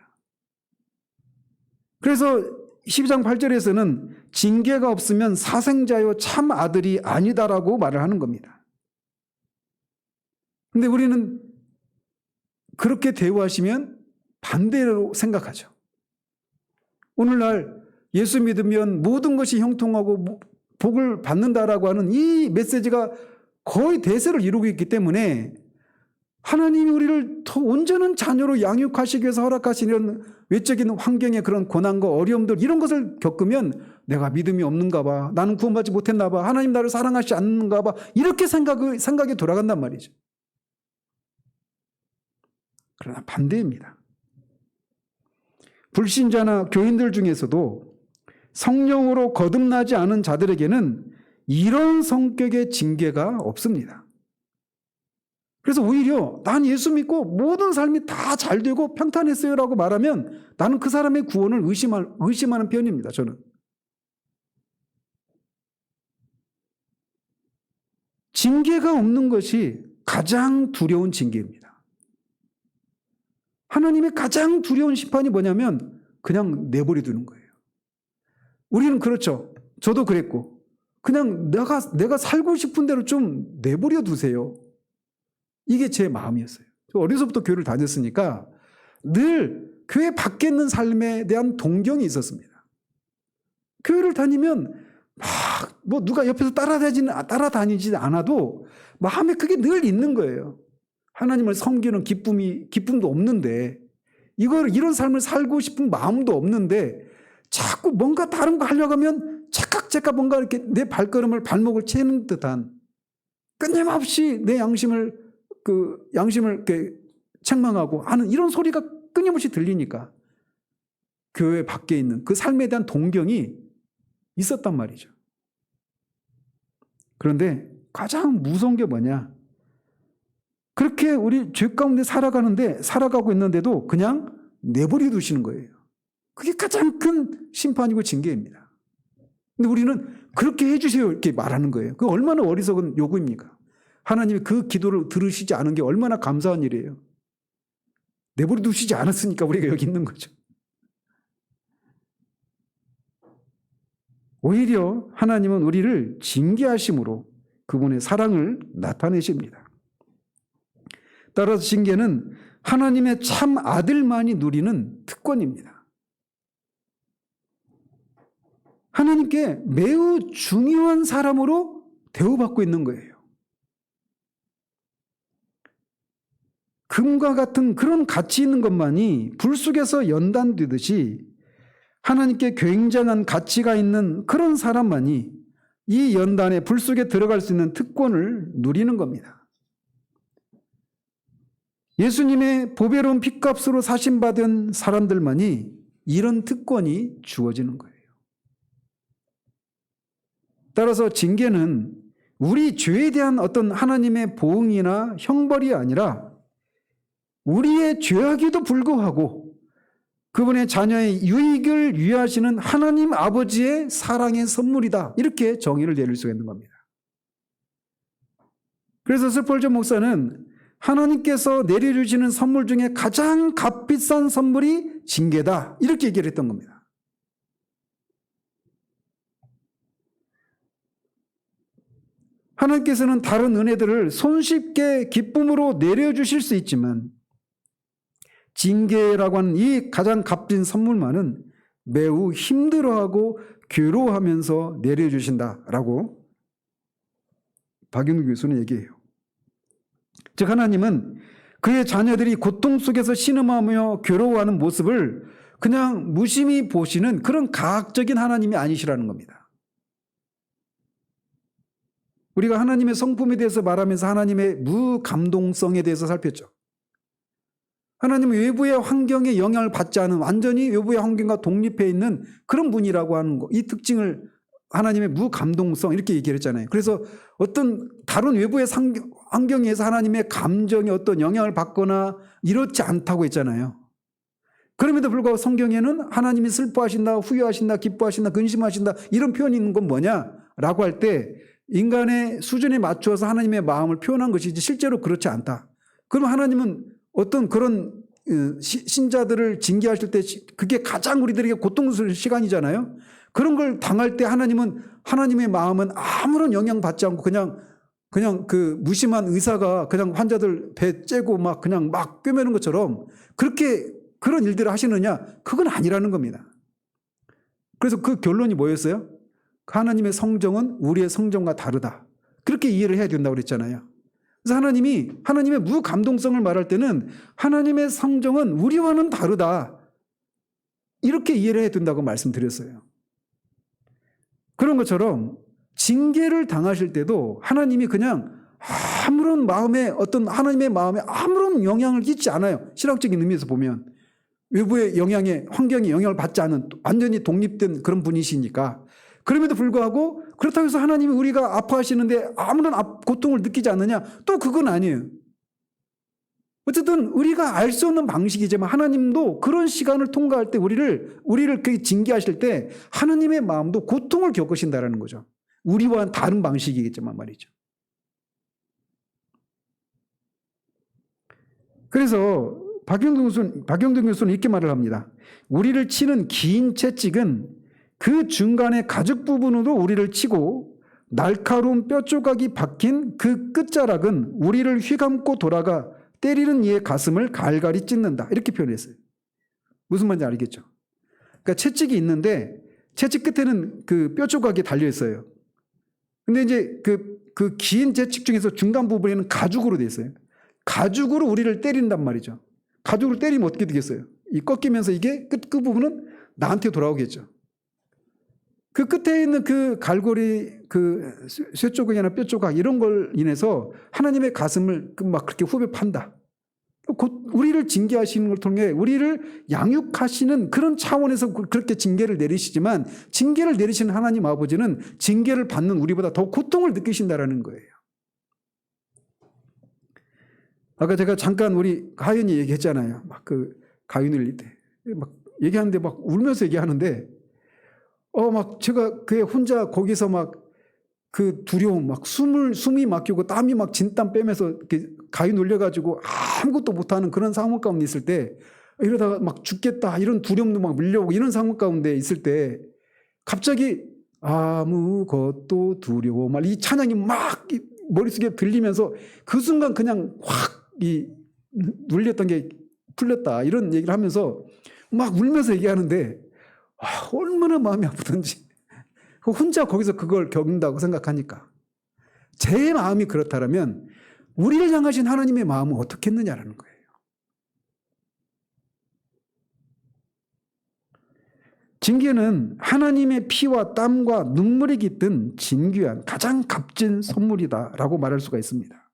Speaker 1: 그래서 12장 8절에서는 징계가 없으면 사생자요 참 아들이 아니다라고 말을 하는 겁니다. 근데 우리는 그렇게 대우하시면 반대로 생각하죠. 오늘날 예수 믿으면 모든 것이 형통하고 복을 받는다라고 하는 이 메시지가 거의 대세를 이루고 있기 때문에 하나님이 우리를 더 온전한 자녀로 양육하시기 위해서 허락하신 이런 외적인 환경의 그런 고난과 어려움들, 이런 것을 겪으면 내가 믿음이 없는가 봐, 나는 구원받지 못했나 봐, 하나님 나를 사랑하지 않는가 봐, 이렇게 생각이 돌아간단 말이죠. 그러나 반대입니다. 불신자나 교인들 중에서도 성령으로 거듭나지 않은 자들에게는 이런 성격의 징계가 없습니다. 그래서 오히려 난 예수 믿고 모든 삶이 다 잘 되고 평탄했어요 라고 말하면 나는 그 사람의 구원을 의심하는 편입니다. 저는. 징계가 없는 것이 가장 두려운 징계입니다. 하나님의 가장 두려운 심판이 뭐냐면 그냥 내버려 두는 거예요. 우리는 그렇죠. 저도 그랬고 그냥 내가 살고 싶은 대로 좀 내버려 두세요. 이게 제 마음이었어요. 어려서부터 교회를 다녔으니까 늘 교회 밖에 있는 삶에 대한 동경이 있었습니다. 교회를 다니면 막 누가 옆에서 따라다니지 않아도 마음에 그게 늘 있는 거예요. 하나님을 섬기는 기쁨도 없는데, 이런 삶을 살고 싶은 마음도 없는데, 자꾸 뭔가 다른 거 하려고 하면 착각 뭔가 이렇게 내 발목을 채는 듯한, 끊임없이 내 양심을 이렇게 책망하고 하는 이런 소리가 끊임없이 들리니까 교회 밖에 있는 그 삶에 대한 동경이 있었단 말이죠. 그런데 가장 무서운 게 뭐냐? 그렇게 우리 죄 가운데 살아가고 있는데도 그냥 내버려 두시는 거예요. 그게 가장 큰 심판이고 징계입니다. 근데 우리는 그렇게 해주세요 이렇게 말하는 거예요. 그 얼마나 어리석은 요구입니까? 하나님이 그 기도를 들으시지 않은 게 얼마나 감사한 일이에요. 내버려 두시지 않았으니까 우리가 여기 있는 거죠. 오히려 하나님은 우리를 징계하심으로 그분의 사랑을 나타내십니다. 따라서 징계는 하나님의 참 아들만이 누리는 특권입니다. 하나님께 매우 중요한 사람으로 대우받고 있는 거예요. 금과 같은 그런 가치 있는 것만이 불 속에서 연단되듯이 하나님께 굉장한 가치가 있는 그런 사람만이 이 연단의 불 속에 들어갈 수 있는 특권을 누리는 겁니다. 예수님의 보배로운 핏값으로 사심받은 사람들만이 이런 특권이 주어지는 거예요. 따라서 징계는 우리 죄에 대한 어떤 하나님의 보응이나 형벌이 아니라 우리의 죄악에도 불구하고 그분의 자녀의 유익을 위하시는 하나님 아버지의 사랑의 선물이다. 이렇게 정의를 내릴 수가 있는 겁니다. 그래서 스펄전 목사는 하나님께서 내려주시는 선물 중에 가장 값비싼 선물이 징계다. 이렇게 얘기를 했던 겁니다. 하나님께서는 다른 은혜들을 손쉽게 기쁨으로 내려주실 수 있지만 징계라고 하는 이 가장 값진 선물만은 매우 힘들어하고 괴로워하면서 내려주신다라고 박윤규 교수는 얘기해요. 즉 하나님은 그의 자녀들이 고통 속에서 신음하며 괴로워하는 모습을 그냥 무심히 보시는 그런 가학적인 하나님이 아니시라는 겁니다. 우리가 하나님의 성품에 대해서 말하면서 하나님의 무감동성에 대해서 살폈죠. 하나님은 외부의 환경에 영향을 받지 않은 완전히 외부의 환경과 독립해 있는 그런 분이라고 하는 거, 이 특징을 하나님의 무감동성 이렇게 얘기를 했잖아요. 그래서 어떤 다른 외부의 환경에 의해서 하나님의 감정에 어떤 영향을 받거나 이렇지 않다고 했잖아요. 그럼에도 불구하고 성경에는 하나님이 슬퍼하신다, 후회하신다, 기뻐하신다, 근심하신다 이런 표현이 있는 건 뭐냐라고 할 때 인간의 수준에 맞추어서 하나님의 마음을 표현한 것이지 실제로 그렇지 않다. 그럼 하나님은 어떤 그런 신자들을 징계하실 때 그게 가장 우리들에게 고통스러운 시간이잖아요. 그런 걸 당할 때 하나님의 마음은 아무런 영향 받지 않고 그냥 그 무심한 의사가 그냥 환자들 배 째고 막 그냥 막 꿰매는 것처럼 그렇게 그런 일들을 하시느냐? 그건 아니라는 겁니다. 그래서 그 결론이 뭐였어요? 하나님의 성정은 우리의 성정과 다르다. 그렇게 이해를 해야 된다고 그랬잖아요. 그래서 하나님의 무감동성을 말할 때는 하나님의 성정은 우리와는 다르다. 이렇게 이해를 해야 된다고 말씀드렸어요. 그런 것처럼 징계를 당하실 때도 하나님이 그냥 아무런 하나님의 마음에 아무런 영향을 끼치지 않아요. 신학적인 의미에서 보면. 외부의 환경에 영향을 받지 않은 완전히 독립된 그런 분이시니까. 그럼에도 불구하고 그렇다고 해서 하나님이 우리가 아파하시는데 아무런 고통을 느끼지 않느냐? 또 그건 아니에요. 어쨌든 우리가 알 수 없는 방식이지만 하나님도 그런 시간을 통과할 때 우리를 그렇게 징계하실 때 하나님의 마음도 고통을 겪으신다라는 거죠. 우리와는 다른 방식이겠지만 말이죠. 그래서 박영동 교수는 이렇게 말을 합니다. 우리를 치는 긴 채찍은 그 중간의 가죽 부분으로 우리를 치고 날카로운 뼈 조각이 박힌 그 끝자락은 우리를 휘감고 돌아가 때리는 이의 가슴을 갈갈이 찢는다. 이렇게 표현했어요. 무슨 말인지 알겠죠? 그러니까 채찍이 있는데 채찍 끝에는 그 뼈 조각이 달려 있어요. 근데 이제 그 긴 채찍 중에서 중간 부분에는 가죽으로 되어 있어요. 가죽으로 우리를 때린단 말이죠. 가죽으로 때리면 어떻게 되겠어요? 이 꺾이면서 이게 끝 부분은 나한테 돌아오겠죠. 그 끝에 있는 그 갈고리, 그 쇠조각이나 뼈조각 이런 걸 인해서 하나님의 가슴을 막 그렇게 후벼 판다. 곧 우리를 징계하시는 걸 통해 우리를 양육하시는 그런 차원에서 그렇게 징계를 내리시지만 징계를 내리시는 하나님 아버지는 징계를 받는 우리보다 더 고통을 느끼신다라는 거예요. 아까 제가 잠깐 우리 가윤이 얘기했잖아요. 막 그 가윤을 막 얘기하는데 막 울면서 얘기하는데 막 제가 그 혼자 거기서 막 그 두려움, 막 숨이 막히고 땀이 막 진땀 빼면서 이렇게 가위 눌려가지고 아무것도 못하는 그런 상황 가운데 있을 때 이러다가 막 죽겠다 이런 두려움도 막 밀려오고 이런 상황 가운데 있을 때 갑자기 아무것도 두려워 막 이 찬양이 막 머릿속에 들리면서 그 순간 그냥 확 눌렸던 게 풀렸다 이런 얘기를 하면서 막 울면서 얘기하는데 얼마나 마음이 아프던지 혼자 거기서 그걸 겪는다고 생각하니까 제 마음이 그렇다면 우리를 향하신 하나님의 마음은 어떻게 했느냐라는 거예요. 징계는 하나님의 피와 땀과 눈물이 깃든 진귀한 가장 값진 선물이다라고 말할 수가 있습니다.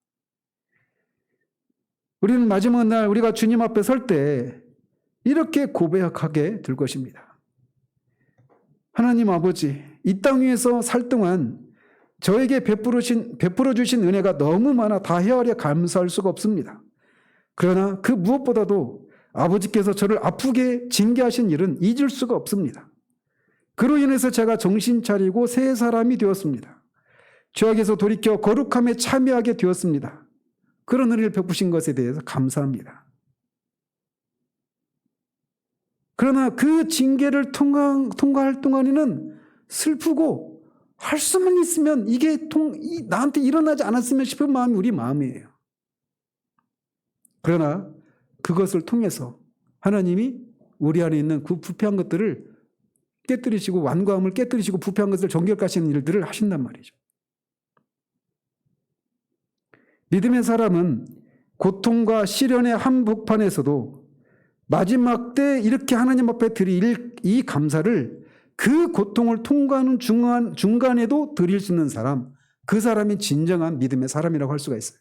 Speaker 1: 우리는 마지막 날 우리가 주님 앞에 설 때 이렇게 고백하게 될 것입니다. 하나님 아버지, 이 땅 위에서 살 동안 저에게 베풀어 주신 은혜가 너무 많아 다 헤아려 감사할 수가 없습니다. 그러나 그 무엇보다도 아버지께서 저를 아프게 징계하신 일은 잊을 수가 없습니다. 그로 인해서 제가 정신 차리고 새 사람이 되었습니다. 죄악에서 돌이켜 거룩함에 참여하게 되었습니다. 그런 은혜를 베푸신 것에 대해서 감사합니다. 그러나 그 징계를 통과할 동안에는 슬프고 할 수만 있으면 이게 나한테 일어나지 않았으면 싶은 마음이 우리 마음이에요. 그러나 그것을 통해서 하나님이 우리 안에 있는 그 부패한 것들을 깨뜨리시고 완고함을 깨뜨리시고 부패한 것을 정결하시는 일들을 하신단 말이죠. 믿음의 사람은 고통과 시련의 한복판에서도 마지막 때 이렇게 하나님 앞에 드릴 이 감사를 그 고통을 통과하는 중간에도 드릴 수 있는 사람, 그 사람이 진정한 믿음의 사람이라고 할 수가 있어요.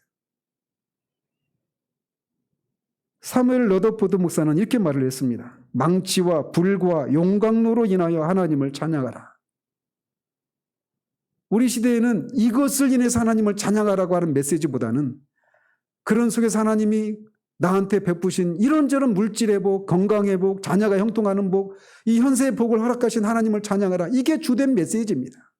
Speaker 1: 사무엘 러더포드 목사는 이렇게 말을 했습니다. 망치와 불과 용광로로 인하여 하나님을 찬양하라. 우리 시대에는 이것을 인해서 하나님을 찬양하라고 하는 메시지보다는 그런 속에서 하나님이 나한테 베푸신 이런저런 물질의 복, 건강의 복, 자녀가 형통하는 복, 이 현세의 복을 허락하신 하나님을 찬양하라. 이게 주된 메시지입니다.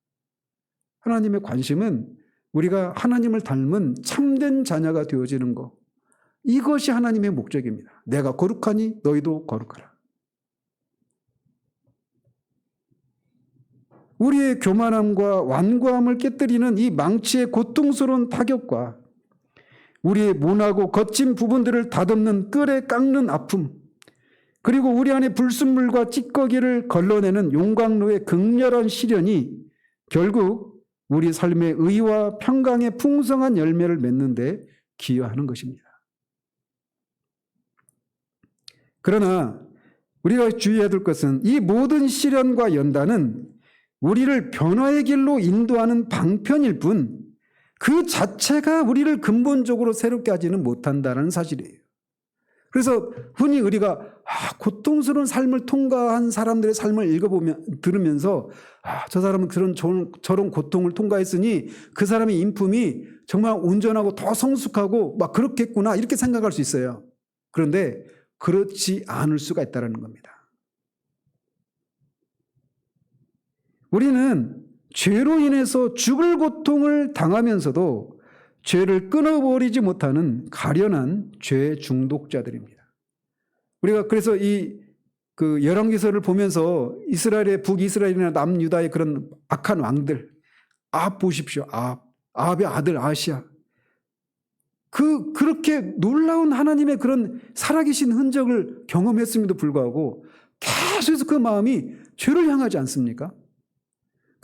Speaker 1: 하나님의 관심은 우리가 하나님을 닮은 참된 자녀가 되어지는 것. 이것이 하나님의 목적입니다. 내가 거룩하니 너희도 거룩하라. 우리의 교만함과 완고함을 깨뜨리는 이 망치의 고통스러운 타격과 우리의 모나고 거친 부분들을 다듬는 끌에 깎는 아픔, 그리고 우리 안에 불순물과 찌꺼기를 걸러내는 용광로의 극렬한 시련이 결국 우리 삶의 의와 평강의 풍성한 열매를 맺는 데 기여하는 것입니다. 그러나 우리가 주의해야 될 것은 이 모든 시련과 연단은 우리를 변화의 길로 인도하는 방편일 뿐 그 자체가 우리를 근본적으로 새롭게 하지는 못한다는 사실이에요. 그래서 흔히 우리가 고통스러운 삶을 통과한 사람들의 삶을 들으면서 저 사람은 저런 고통을 통과했으니 그 사람의 인품이 정말 온전하고 더 성숙하고 막 그렇겠구나 이렇게 생각할 수 있어요. 그런데 그렇지 않을 수가 있다는 겁니다. 우리는 죄로 인해서 죽을 고통을 당하면서도 죄를 끊어버리지 못하는 가련한 죄 중독자들입니다. 우리가 그래서 그 열왕기서를 보면서 이스라엘의 북이스라엘이나 남유다의 그런 악한 왕들, 아합 보십시오. 아합의 아들 아시야. 그렇게 놀라운 하나님의 그런 살아계신 흔적을 경험했음에도 불구하고 계속해서 그 마음이 죄를 향하지 않습니까?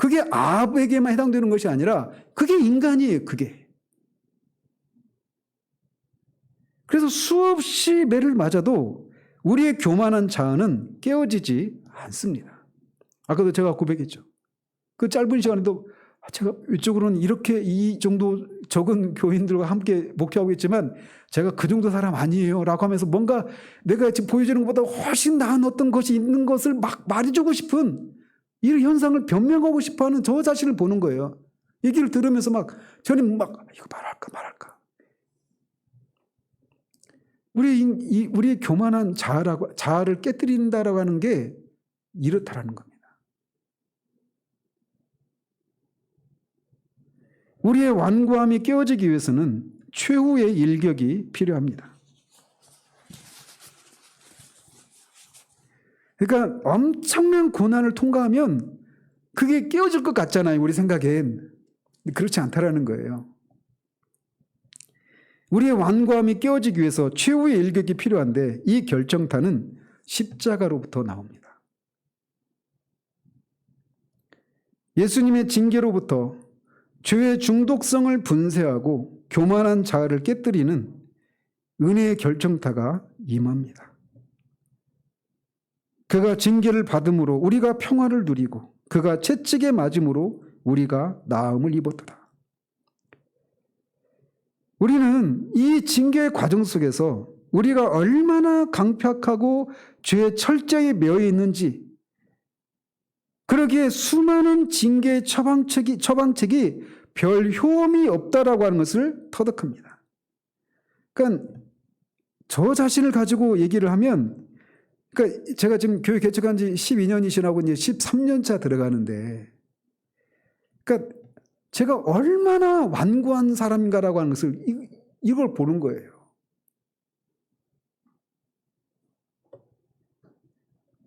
Speaker 1: 그게 아합에게만 해당되는 것이 아니라 그게 인간이에요. 그게. 그래서 수없이 매를 맞아도 우리의 교만한 자아는 깨어지지 않습니다. 아까도 제가 고백했죠. 그 짧은 시간에도 제가 이쪽으로는 이렇게 이 정도 적은 교인들과 함께 목회하고 있지만 제가 그 정도 사람 아니에요 라고 하면서 뭔가 내가 지금 보여주는 것보다 훨씬 나은 어떤 것이 있는 것을 막 말해주고 싶은 이 현상을 변명하고 싶어하는 저 자신을 보는 거예요. 얘기를 들으면서 저는 이거 말할까. 우리의 교만한 자아를 깨뜨린다라고 하는 게 이렇다라는 겁니다. 우리의 완고함이 깨어지기 위해서는 최후의 일격이 필요합니다. 그러니까 엄청난 고난을 통과하면 그게 깨어질 것 같잖아요. 우리 생각엔. 그렇지 않다라는 거예요. 우리의 완고함이 깨어지기 위해서 최후의 일격이 필요한데 이 결정타는 십자가로부터 나옵니다. 예수님의 징계로부터 죄의 중독성을 분쇄하고 교만한 자아를 깨뜨리는 은혜의 결정타가 임합니다. 그가 징계를 받음으로 우리가 평화를 누리고 그가 채찍에 맞음으로 우리가 나음을 입었도다. 우리는 이 징계의 과정 속에서 우리가 얼마나 강팍하고 죄에 철저히 매여 있는지, 그러기에 수많은 징계의 처방책이 별 효험이 없다라고 하는 것을 터득합니다. 그러니까 저 자신을 가지고 얘기를 하면, 그러니까 제가 지금 교회 개척한 지 12년이 지나고 이제 13년 차 들어가는데, 그러니까 제가 얼마나 완고한 사람인가라고 하는 것을 이걸 보는 거예요.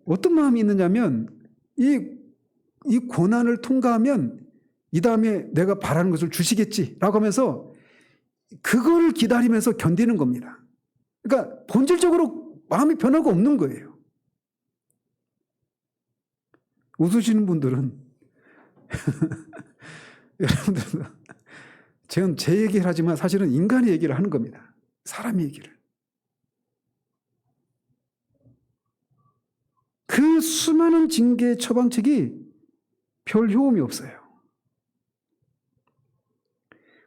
Speaker 1: 어떤 마음이 있느냐면 이 고난을 통과하면 이 다음에 내가 바라는 것을 주시겠지라고 하면서 그걸 기다리면서 견디는 겁니다. 그러니까 본질적으로 마음이 변화가 없는 거예요. 웃으시는 분들은 여러분들은 제가 제 얘기를 하지만 사실은 인간의 얘기를 하는 겁니다. 사람의 얘기를. 그 수많은 징계의 처방책이 별 효험이 없어요.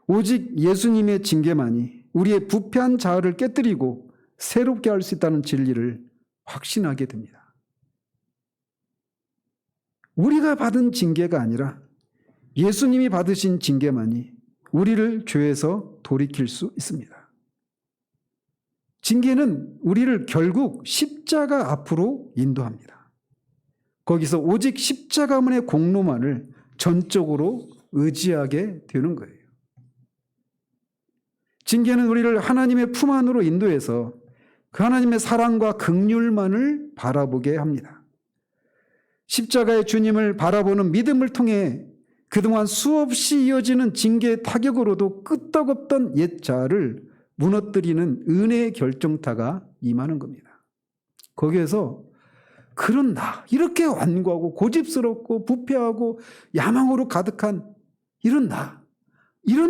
Speaker 1: 오직 예수님의 징계만이 우리의 부패한 자아를 깨뜨리고 새롭게 할 수 있다는 진리를 확신하게 됩니다. 우리가 받은 징계가 아니라 예수님이 받으신 징계만이 우리를 죄에서 돌이킬 수 있습니다. 징계는 우리를 결국 십자가 앞으로 인도합니다. 거기서 오직 십자가만의 공로만을 전적으로 의지하게 되는 거예요. 징계는 우리를 하나님의 품 안으로 인도해서 그 하나님의 사랑과 긍휼만을 바라보게 합니다. 십자가의 주님을 바라보는 믿음을 통해 그동안 수없이 이어지는 징계의 타격으로도 끄떡없던 옛 자아를 무너뜨리는 은혜의 결정타가 임하는 겁니다. 거기에서 그런 나, 이렇게 완고하고 고집스럽고 부패하고 야망으로 가득한 이런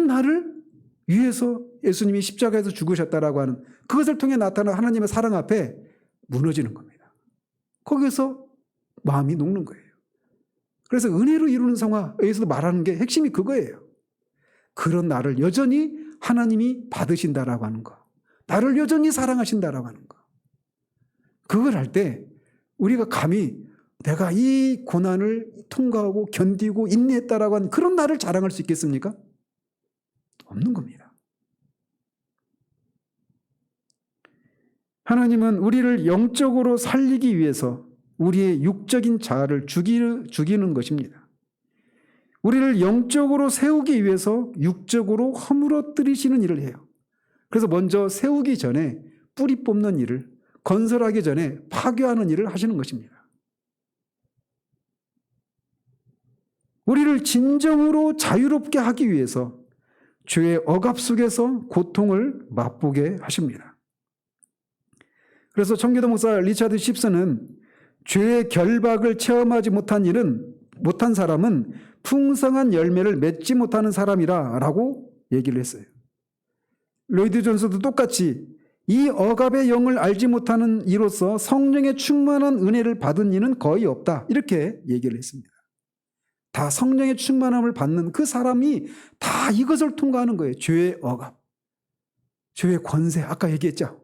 Speaker 1: 나를 위해서 예수님이 십자가에서 죽으셨다라고 하는 그것을 통해 나타난 하나님의 사랑 앞에 무너지는 겁니다. 거기에서 마음이 녹는 거예요. 그래서 은혜로 이루는 성화에서 말하는 게 핵심이 그거예요. 그런 나를 여전히 하나님이 받으신다라고 하는 거. 나를 여전히 사랑하신다라고 하는 거. 그걸 할 때 우리가 감히 내가 이 고난을 통과하고 견디고 인내했다라고 하는 그런 나를 자랑할 수 있겠습니까? 없는 겁니다. 하나님은 우리를 영적으로 살리기 위해서 우리의 육적인 자아를 죽이는 것입니다. 우리를 영적으로 세우기 위해서 육적으로 허물어뜨리시는 일을 해요. 그래서 먼저 세우기 전에 뿌리 뽑는 일을, 건설하기 전에 파괴하는 일을 하시는 것입니다. 우리를 진정으로 자유롭게 하기 위해서 죄의 억압 속에서 고통을 맛보게 하십니다. 그래서 청교도 목사 리차드 십스는 죄의 결박을 체험하지 못한 사람은 풍성한 열매를 맺지 못하는 사람이라고 얘기를 했어요. 로이드 존스도 똑같이 이 억압의 영을 알지 못하는 이로써 성령의 충만한 은혜를 받은 이는 거의 없다, 이렇게 얘기를 했습니다. 다 성령의 충만함을 받는 그 사람이 다 이것을 통과하는 거예요. 죄의 억압, 죄의 권세, 아까 얘기했죠,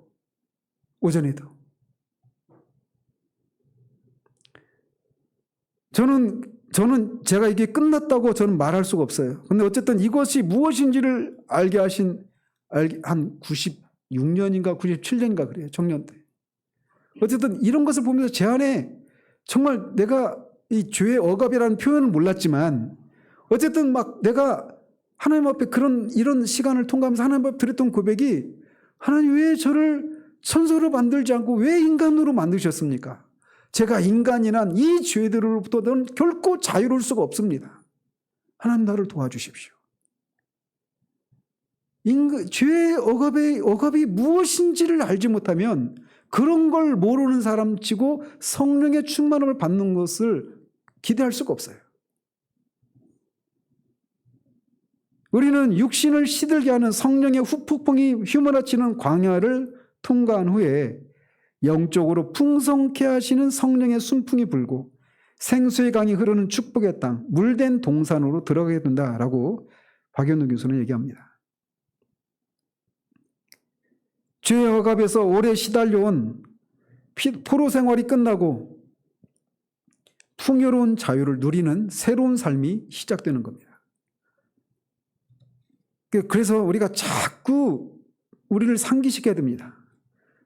Speaker 1: 오전에도. 저는 제가 이게 끝났다고 저는 말할 수가 없어요. 근데 어쨌든 이것이 무엇인지를 알게 하신 한 96년인가 97년인가 그래요. 청년 때. 어쨌든 이런 것을 보면서 제 안에 정말 내가 이 죄의 억압이라는 표현은 몰랐지만 어쨌든 막 내가 하나님 앞에 이런 시간을 통과하면서 하나님 앞에 드렸던 고백이, 하나님 왜 저를 천사로 만들지 않고 왜 인간으로 만드셨습니까? 제가 인간이란 이 죄들로부터는 결코 자유로울 수가 없습니다. 하나님 나를 도와주십시오. 죄의 억압이 무엇인지를 알지 못하면 그런 걸 모르는 사람치고 성령의 충만함을 받는 것을 기대할 수가 없어요. 우리는 육신을 시들게 하는 성령의 후폭풍이 휘몰아치는 광야를 통과한 후에 영적으로 풍성케 하시는 성령의 순풍이 불고 생수의 강이 흐르는 축복의 땅, 물된 동산으로 들어가게 된다라고 박연우 교수는 얘기합니다. 죄의 억압에서 오래 시달려온 포로 생활이 끝나고 풍요로운 자유를 누리는 새로운 삶이 시작되는 겁니다. 그래서 우리가 자꾸 우리를 상기시켜야 됩니다.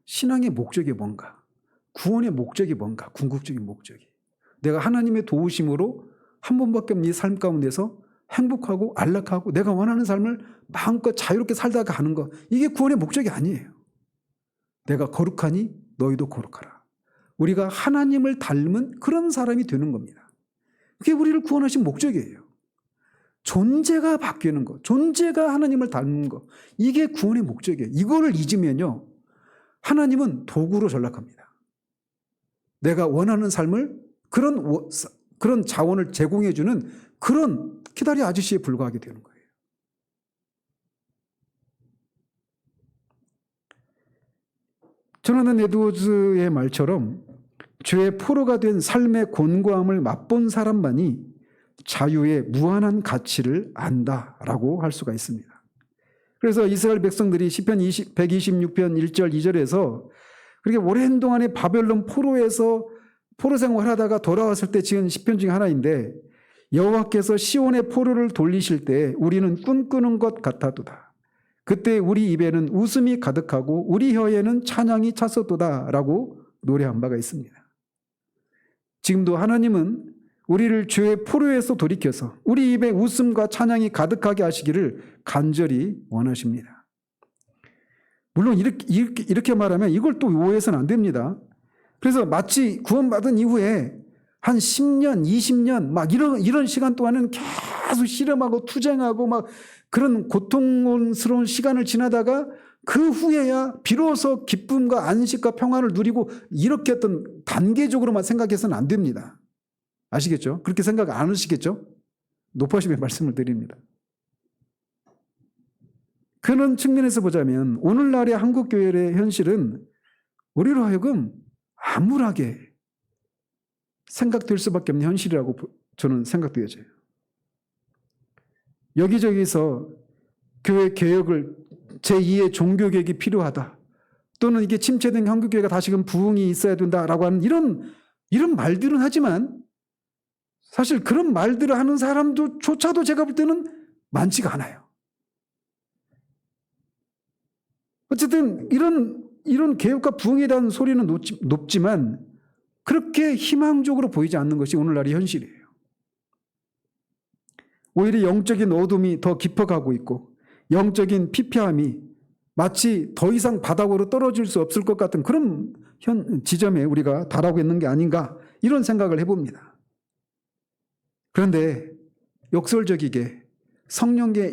Speaker 1: 신앙의 목적이 뭔가, 구원의 목적이 뭔가, 궁극적인 목적이. 내가 하나님의 도우심으로 한 번밖에 없는 이 삶 가운데서 행복하고 안락하고 내가 원하는 삶을 마음껏 자유롭게 살다가 가는 거, 이게 구원의 목적이 아니에요. 내가 거룩하니 너희도 거룩하라. 우리가 하나님을 닮은 그런 사람이 되는 겁니다. 그게 우리를 구원하신 목적이에요. 존재가 바뀌는 것, 존재가 하나님을 닮는 것, 이게 구원의 목적이에요. 이거를 잊으면요, 하나님은 도구로 전락합니다. 내가 원하는 삶을 그런 자원을 제공해주는 그런 기다리 아저씨에 불과하게 되는 거예요. 조나단 에드워즈의 말처럼 죄의 포로가 된 삶의 곤고함을 맛본 사람만이 자유의 무한한 가치를 안다라고 할 수가 있습니다. 그래서 이스라엘 백성들이 시편 126편 1절 2절에서 그렇게 오랜 동안에 바벨론 포로에서 포로 생활하다가 돌아왔을 때 지은 시편 중에 하나인데, 여호와께서 시온의 포로를 돌리실 때 우리는 꿈꾸는 것 같아도다. 그때 우리 입에는 웃음이 가득하고 우리 혀에는 찬양이 찼었도다라고 노래한 바가 있습니다. 지금도 하나님은 우리를 죄의 포로에서 돌이켜서 우리 입에 웃음과 찬양이 가득하게 하시기를 간절히 원하십니다. 물론 이렇게 말하면 이걸 또 오해해서는 안 됩니다. 그래서 마치 구원받은 이후에 한 10년, 20년 막 이런 시간 동안은 계속 실험하고 투쟁하고 막 그런 고통스러운 시간을 지나다가 그 후에야 비로소 기쁨과 안식과 평안을 누리고, 이렇게 어떤 단계적으로만 생각해서는 안 됩니다. 아시겠죠? 그렇게 생각 안 하시겠죠? 높아심의 말씀을 드립니다. 그런 측면에서 보자면 오늘날의 한국교회의 현실은 우리로 하여금 암울하게 생각될 수밖에 없는 현실이라고 저는 생각되어져요. 여기저기서 교회 개혁을, 제2의 종교개혁이 필요하다, 또는 이게 침체된 한국교회가 다시금 부흥이 있어야 된다라고 하는 이런 말들은 하지만, 사실 그런 말들을 하는 사람조차도 제가 볼 때는 많지가 않아요. 어쨌든 이런 개혁과 부흥에 대한 소리는 높지만 그렇게 희망적으로 보이지 않는 것이 오늘날의 현실이에요. 오히려 영적인 어둠이 더 깊어가고 있고, 영적인 피폐함이 마치 더 이상 바닥으로 떨어질 수 없을 것 같은 그런 지점에 우리가 달하고 있는 게 아닌가, 이런 생각을 해봅니다. 그런데 역설적이게 성령의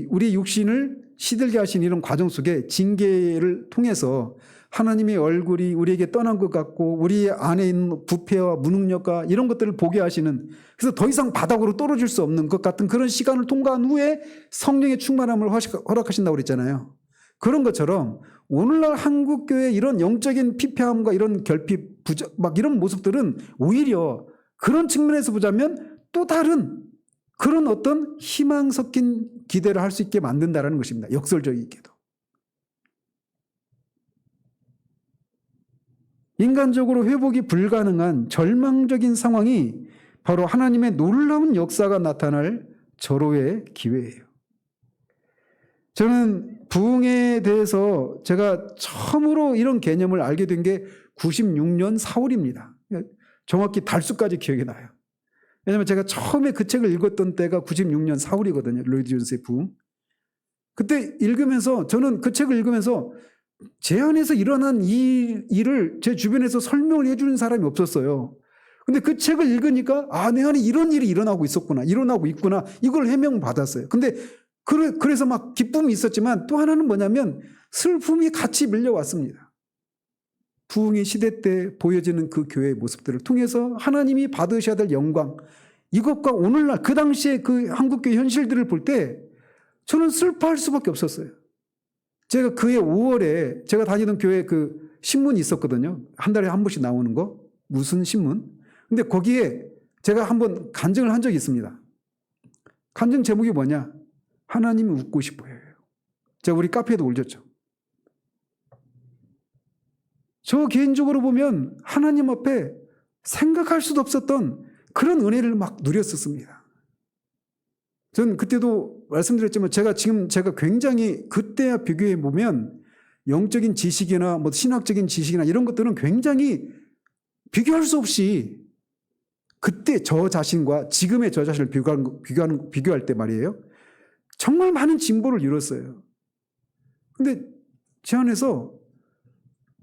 Speaker 1: 우리 육신을 시들게 하신 이런 과정 속에 징계를 통해서 하나님의 얼굴이 우리에게 떠난 것 같고, 우리 안에 있는 부패와 무능력과 이런 것들을 보게 하시는, 그래서 더 이상 바닥으로 떨어질 수 없는 것 같은 그런 시간을 통과한 후에 성령의 충만함을 허락하신다고 그랬잖아요. 그런 것처럼 오늘날 한국교회의 이런 영적인 피폐함과 이런 결핍, 막 이런 모습들은 오히려 그런 측면에서 보자면 또 다른 그런 어떤 희망 섞인 기대를 할 수 있게 만든다는 것입니다. 역설적이게도. 인간적으로 회복이 불가능한 절망적인 상황이 바로 하나님의 놀라운 역사가 나타날 절호의 기회예요. 저는 부흥에 대해서 제가 처음으로 이런 개념을 알게 된 게 96년 4월입니다. 정확히 달수까지 기억이 나요. 왜냐하면 제가 처음에 그 책을 읽었던 때가 96년 4월이거든요. 로이드 존스의 부흥. 그때 읽으면서, 저는 그 책을 읽으면서 제 안에서 일어난 이 일을 제 주변에서 설명을 해주는 사람이 없었어요. 근데 그 책을 읽으니까 내 안에 이런 일이 일어나고 있었구나, 일어나고 있구나, 이걸 해명받았어요. 근데 그래서 막 기쁨이 있었지만 또 하나는 뭐냐면 슬픔이 같이 밀려왔습니다. 부흥의 시대 때 보여지는 그 교회의 모습들을 통해서 하나님이 받으셔야 될 영광, 이것과 오늘날 그 당시에 그 한국교회 현실들을 볼 때 저는 슬퍼할 수밖에 없었어요. 제가 그해 5월에 제가 다니던 교회 그 신문이 있었거든요. 한 달에 한 번씩 나오는 거. 무슨 신문? 근데 거기에 제가 한번 간증을 한 적이 있습니다. 간증 제목이 뭐냐? 하나님이 웃고 싶어요. 제가 우리 카페에도 올렸죠. 저 개인적으로 보면 하나님 앞에 생각할 수도 없었던 그런 은혜를 막 누렸었습니다. 전 그때도 말씀드렸지만 제가 굉장히 그때와 비교해 보면 영적인 지식이나 뭐 신학적인 지식이나 이런 것들은 굉장히 비교할 수 없이 그때 저 자신과 지금의 저 자신을 비교할 때 말이에요. 정말 많은 진보를 이뤘어요. 근데 제 안에서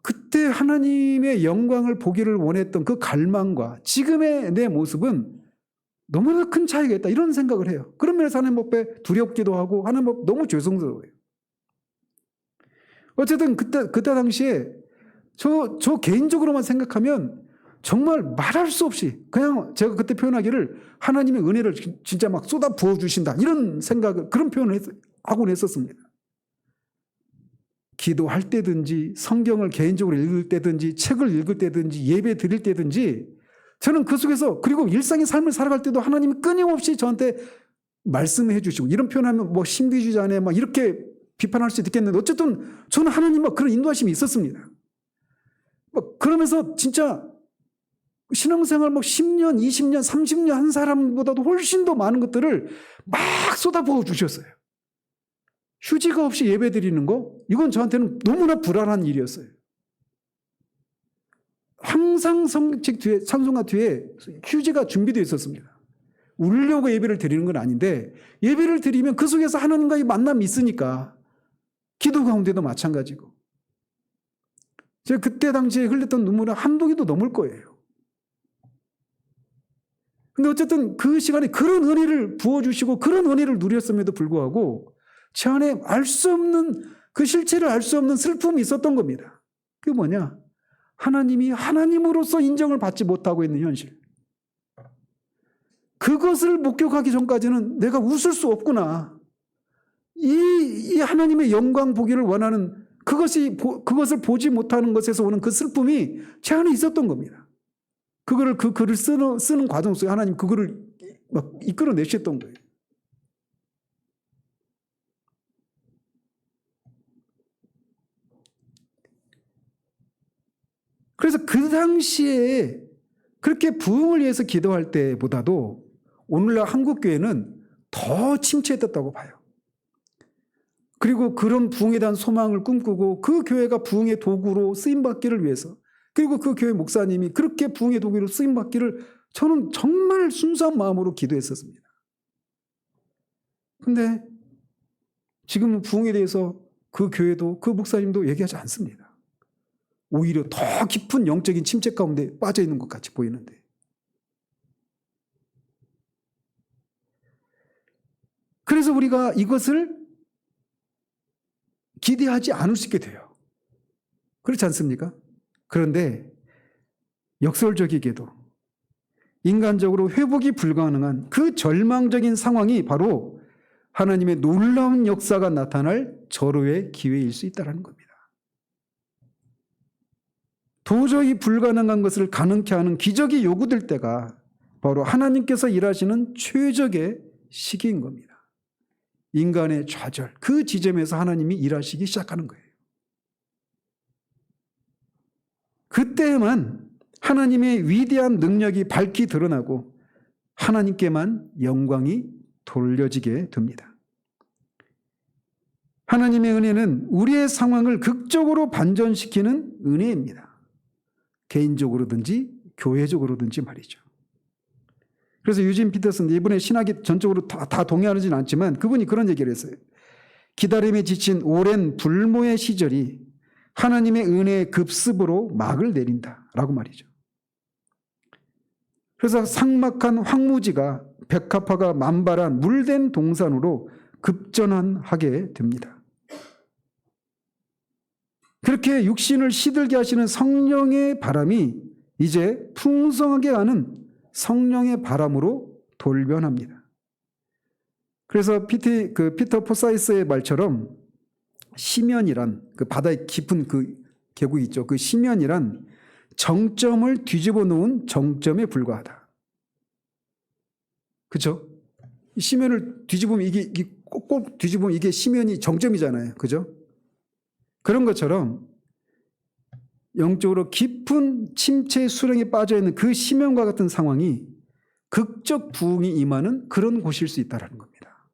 Speaker 1: 그때 하나님의 영광을 보기를 원했던 그 갈망과 지금의 내 모습은 너무나 큰 차이가 있다 이런 생각을 해요. 그런 면에서 하나님 앞에 두렵기도 하고 하나님 앞에 너무 죄송스러워요. 어쨌든 그때 당시에 저 개인적으로만 생각하면 정말 말할 수 없이 그냥 제가 그때 표현하기를 하나님의 은혜를 진짜 막 쏟아 부어주신다 이런 생각을 그런 표현을 하곤 했었습니다. 기도할 때든지 성경을 개인적으로 읽을 때든지 책을 읽을 때든지 예배 드릴 때든지 저는 그 속에서 그리고 일상의 삶을 살아갈 때도 하나님이 끊임없이 저한테 말씀해 주시고 이런 표현하면 뭐 신비주의자네 막 이렇게 비판할 수도 있겠는데 어쨌든 저는 하나님 막 그런 인도하심이 있었습니다. 막 그러면서 진짜 신앙생활 막 10년, 20년, 30년 한 사람보다도 훨씬 더 많은 것들을 막 쏟아부어 주셨어요. 휴지가 없이 예배 드리는 거 이건 저한테는 너무나 불안한 일이었어요. 항상 성책 뒤에 찬송가 뒤에 휴지가 준비되어 있었습니다. 울려고 예배를 드리는 건 아닌데 예배를 드리면 그 속에서 하나님과의 만남이 있으니까 기도 가운데도 마찬가지고 제가 그때 당시에 흘렸던 눈물은 한동이도 넘을 거예요. 근데 어쨌든 그 시간에 그런 은혜를 부어주시고 그런 은혜를 누렸음에도 불구하고 제 안에 알 수 없는 그 실체를 알 수 없는 슬픔이 있었던 겁니다. 그게 뭐냐? 하나님이 하나님으로서 인정을 받지 못하고 있는 현실. 그것을 목격하기 전까지는 내가 웃을 수 없구나. 이 하나님의 영광 보기를 원하는 그것을 보지 못하는 것에서 오는 그 슬픔이 제 안에 있었던 겁니다. 그거를 그 글을 쓰는 과정 속에 하나님 그거를 막 이끌어내셨던 거예요. 그래서 그 당시에 그렇게 부흥을 위해서 기도할 때보다도 오늘날 한국교회는 더 침체했다고 봐요. 그리고 그런 부흥에 대한 소망을 꿈꾸고 그 교회가 부흥의 도구로 쓰임받기를 위해서 그리고 그 교회 목사님이 그렇게 부흥의 도구로 쓰임받기를 저는 정말 순수한 마음으로 기도했었습니다. 근데 지금은 부흥에 대해서 그 교회도 그 목사님도 얘기하지 않습니다. 오히려 더 깊은 영적인 침체 가운데 빠져 있는 것 같이 보이는데. 그래서 우리가 이것을 기대하지 않을 수 있게 돼요. 그렇지 않습니까? 그런데 역설적이게도 인간적으로 회복이 불가능한 그 절망적인 상황이 바로 하나님의 놀라운 역사가 나타날 절호의 기회일 수 있다는 겁니다. 도저히 불가능한 것을 가능케 하는 기적이 요구될 때가 바로 하나님께서 일하시는 최적의 시기인 겁니다. 인간의 좌절, 그 지점에서 하나님이 일하시기 시작하는 거예요. 그때만 하나님의 위대한 능력이 밝히 드러나고 하나님께만 영광이 돌려지게 됩니다. 하나님의 은혜는 우리의 상황을 극적으로 반전시키는 은혜입니다. 개인적으로든지 교회적으로든지 말이죠. 그래서 유진 피터슨 이분의 신학이 전적으로 다 동의하지는 않지만 그분이 그런 얘기를 했어요. 기다림에 지친 오랜 불모의 시절이 하나님의 은혜의 급습으로 막을 내린다라고 말이죠. 그래서 삭막한 황무지가 백합화가 만발한 물된 동산으로 급전환하게 됩니다. 그렇게 육신을 시들게 하시는 성령의 바람이 이제 풍성하게 가는 성령의 바람으로 돌변합니다. 그래서 피터 포사이스의 말처럼 시면이란 그 바다의 깊은 그 계곡 있죠. 그 시면이란 정점을 뒤집어 놓은 정점에 불과하다. 그렇죠? 시면을 뒤집으면 이게 꼭 뒤집으면 이게 시면이 정점이잖아요. 그죠? 그런 것처럼 영적으로 깊은 침체 수렁에 빠져 있는 그 시면과 같은 상황이 극적 부흥이 임하는 그런 곳일 수 있다는 겁니다.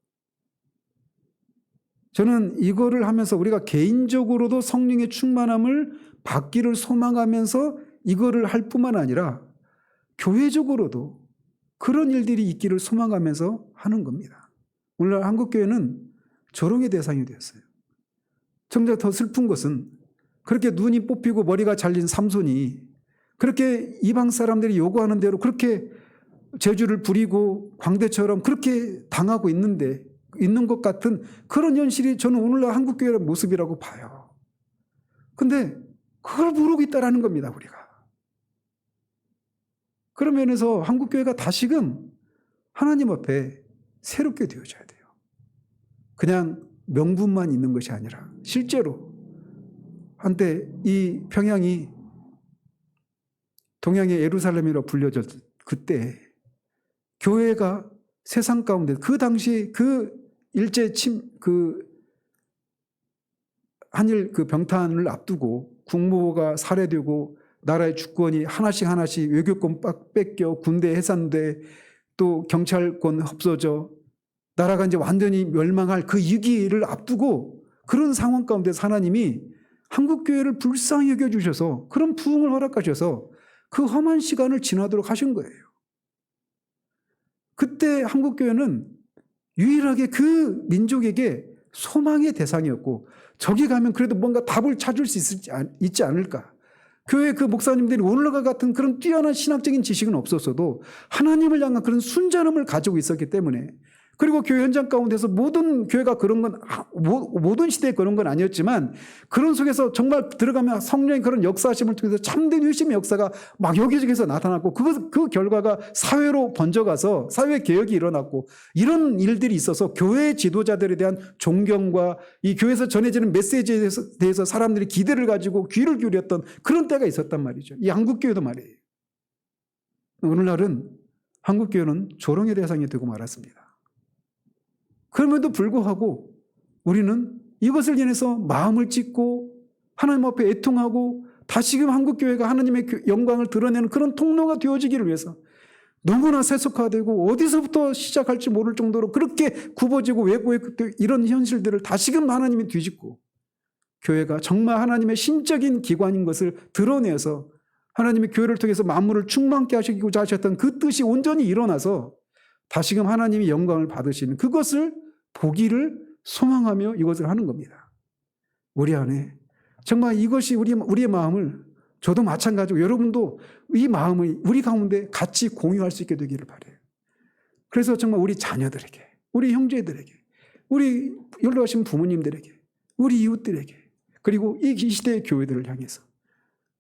Speaker 1: 저는 이거를 하면서 우리가 개인적으로도 성령의 충만함을 받기를 소망하면서 이거를 할 뿐만 아니라 교회적으로도 그런 일들이 있기를 소망하면서 하는 겁니다. 오늘날 한국교회는 조롱의 대상이 되었어요. 정작 더 슬픈 것은 그렇게 눈이 뽑히고 머리가 잘린 삼손이 그렇게 이방 사람들이 요구하는 대로 그렇게 재주를 부리고 광대처럼 그렇게 당하고 있는 것 같은 그런 현실이 저는 오늘날 한국교회의 모습이라고 봐요. 근데 그걸 모르고 있다라는 겁니다, 우리가. 그런 면에서 한국교회가 다시금 하나님 앞에 새롭게 되어져야 돼요. 그냥 명분만 있는 것이 아니라 실제로 한때 이 평양이 동양의 예루살렘이라고 불려졌을 그때 교회가 세상 가운데 그 당시 그 일제 한일 그 병탄을 앞두고 국무부가 살해되고 나라의 주권이 하나씩 외교권 뺏겨 군대 해산돼 또 경찰권 없어져 나라가 이제 완전히 멸망할 그 위기를 앞두고 그런 상황 가운데서 하나님이 한국교회를 불쌍히 여겨주셔서 그런 부흥을 허락하셔서 그 험한 시간을 지나도록 하신 거예요. 그때 한국교회는 유일하게 그 민족에게 소망의 대상이었고 저기 가면 그래도 뭔가 답을 찾을 수 있지 않을까. 교회 그 목사님들이 오늘과 같은 그런 뛰어난 신학적인 지식은 없었어도 하나님을 향한 그런 순전함을 가지고 있었기 때문에 그리고 교회 현장 가운데서 모든 교회가 그런 건 모든 시대에 그런 건 아니었지만 그런 속에서 정말 들어가면 성령의 그런 역사하심을 통해서 참된 회심의 역사가 막 여기저기서 나타났고 그 결과가 사회로 번져가서 사회 개혁이 일어났고 이런 일들이 있어서 교회 지도자들에 대한 존경과 이 교회에서 전해지는 메시지에 대해서 사람들이 기대를 가지고 귀를 기울였던 그런 때가 있었단 말이죠. 이 한국교회도 말이에요. 오늘날은 한국교회는 조롱의 대상이 되고 말았습니다. 그럼에도 불구하고 우리는 이것을 인해서 마음을 찢고 하나님 앞에 애통하고 다시금 한국교회가 하나님의 영광을 드러내는 그런 통로가 되어지기를 위해서 너무나 세속화되고 어디서부터 시작할지 모를 정도로 그렇게 굽어지고 왜곡되고 이런 현실들을 다시금 하나님이 뒤집고 교회가 정말 하나님의 신적인 기관인 것을 드러내서 하나님의 교회를 통해서 만물을 충만케 하시고자 하셨던 그 뜻이 온전히 일어나서 다시금 하나님이 영광을 받으시는 그것을 보기를 소망하며 이것을 하는 겁니다. 우리 안에 정말 이것이 우리의 마음을 저도 마찬가지고 여러분도 이 마음을 우리 가운데 같이 공유할 수 있게 되기를 바라요. 그래서 정말 우리 자녀들에게, 우리 형제들에게, 우리 연로하신 부모님들에게, 우리 이웃들에게 그리고 이 시대의 교회들을 향해서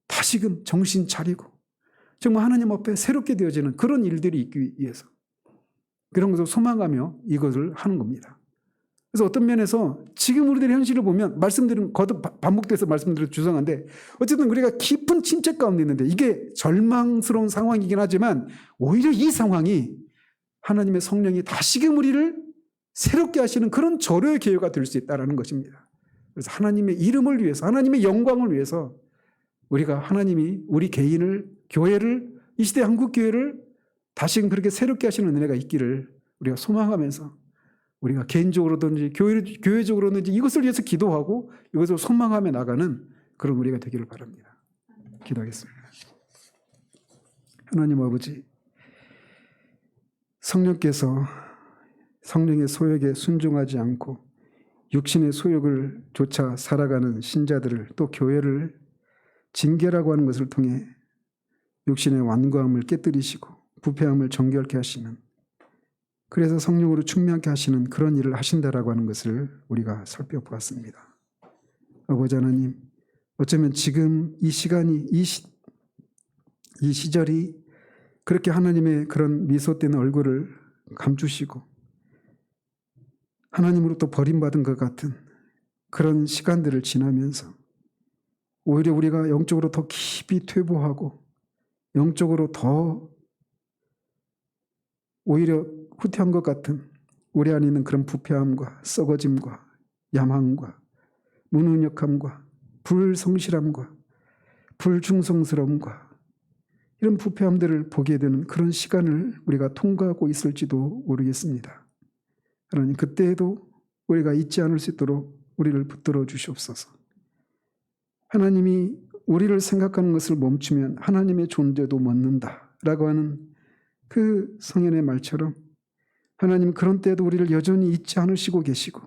Speaker 1: 다시금 정신 차리고 정말 하나님 앞에 새롭게 되어지는 그런 일들이 있기 위해서 그런 것을 소망하며 이것을 하는 겁니다. 그래서 어떤 면에서 지금 우리들의 현실을 보면 말씀드린 거듭 반복돼서 말씀드려도 죄송한데 어쨌든 우리가 깊은 침체 가운데 있는데 이게 절망스러운 상황이긴 하지만 오히려 이 상황이 하나님의 성령이 다시금 우리를 새롭게 하시는 그런 절호의 기회가 될 수 있다는 것입니다. 그래서 하나님의 이름을 위해서 하나님의 영광을 위해서 우리가 하나님이 우리 개인을 교회를 이 시대 한국교회를 다시금 그렇게 새롭게 하시는 은혜가 있기를 우리가 소망하면서 우리가 개인적으로든지 교회적으로든지 이것을 위해서 기도하고 이것을 소망하며 나가는 그런 우리가 되기를 바랍니다. 기도하겠습니다. 하나님 아버지, 성령께서 성령의 소욕에 순종하지 않고 육신의 소욕을 쫓아 살아가는 신자들을 또 교회를 징계라고 하는 것을 통해 육신의 완고함을 깨뜨리시고 부패함을 정결케 하시는 그래서 성령으로 충만케 하시는 그런 일을 하신다라고 하는 것을 우리가 살펴보았습니다. 아버지 하나님, 어쩌면 지금 이 시간이 이 시절이 그렇게 하나님의 그런 미소된 얼굴을 감추시고 하나님으로부터 버림받은 것 같은 그런 시간들을 지나면서 오히려 우리가 영적으로 더 깊이 퇴보하고 영적으로 더 오히려 후퇴한 것 같은 우리 안에 있는 그런 부패함과 썩어짐과 야망과 무능력함과 불성실함과 불충성스러움과 이런 부패함들을 보게 되는 그런 시간을 우리가 통과하고 있을지도 모르겠습니다. 하나님, 그때에도 우리가 잊지 않을 수 있도록 우리를 붙들어 주시옵소서. 하나님이 우리를 생각하는 것을 멈추면 하나님의 존재도 멎는다라고 하는 그 성현의 말처럼 하나님 그런 때에도 우리를 여전히 잊지 않으시고 계시고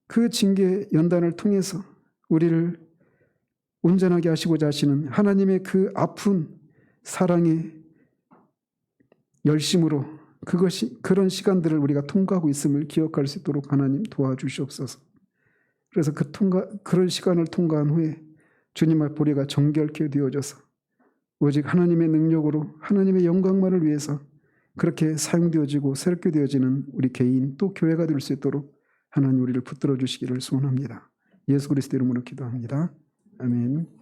Speaker 1: 그 징계 연단을 통해서 우리를 온전하게 하시고자 하시는 하나님의 그 아픈 사랑의 열심으로 그런 시간들을 우리가 통과하고 있음을 기억할 수 있도록 하나님 도와주시옵소서. 그래서 그런 시간을 통과한 후에 주님 앞 우리가 정결케 되어져서 오직 하나님의 능력으로 하나님의 영광만을 위해서 그렇게 사용되어지고 새롭게 되어지는 우리 개인 또 교회가 될 수 있도록 하나님 우리를 붙들어 주시기를 소원합니다. 예수 그리스도 이름으로 기도합니다. 아멘.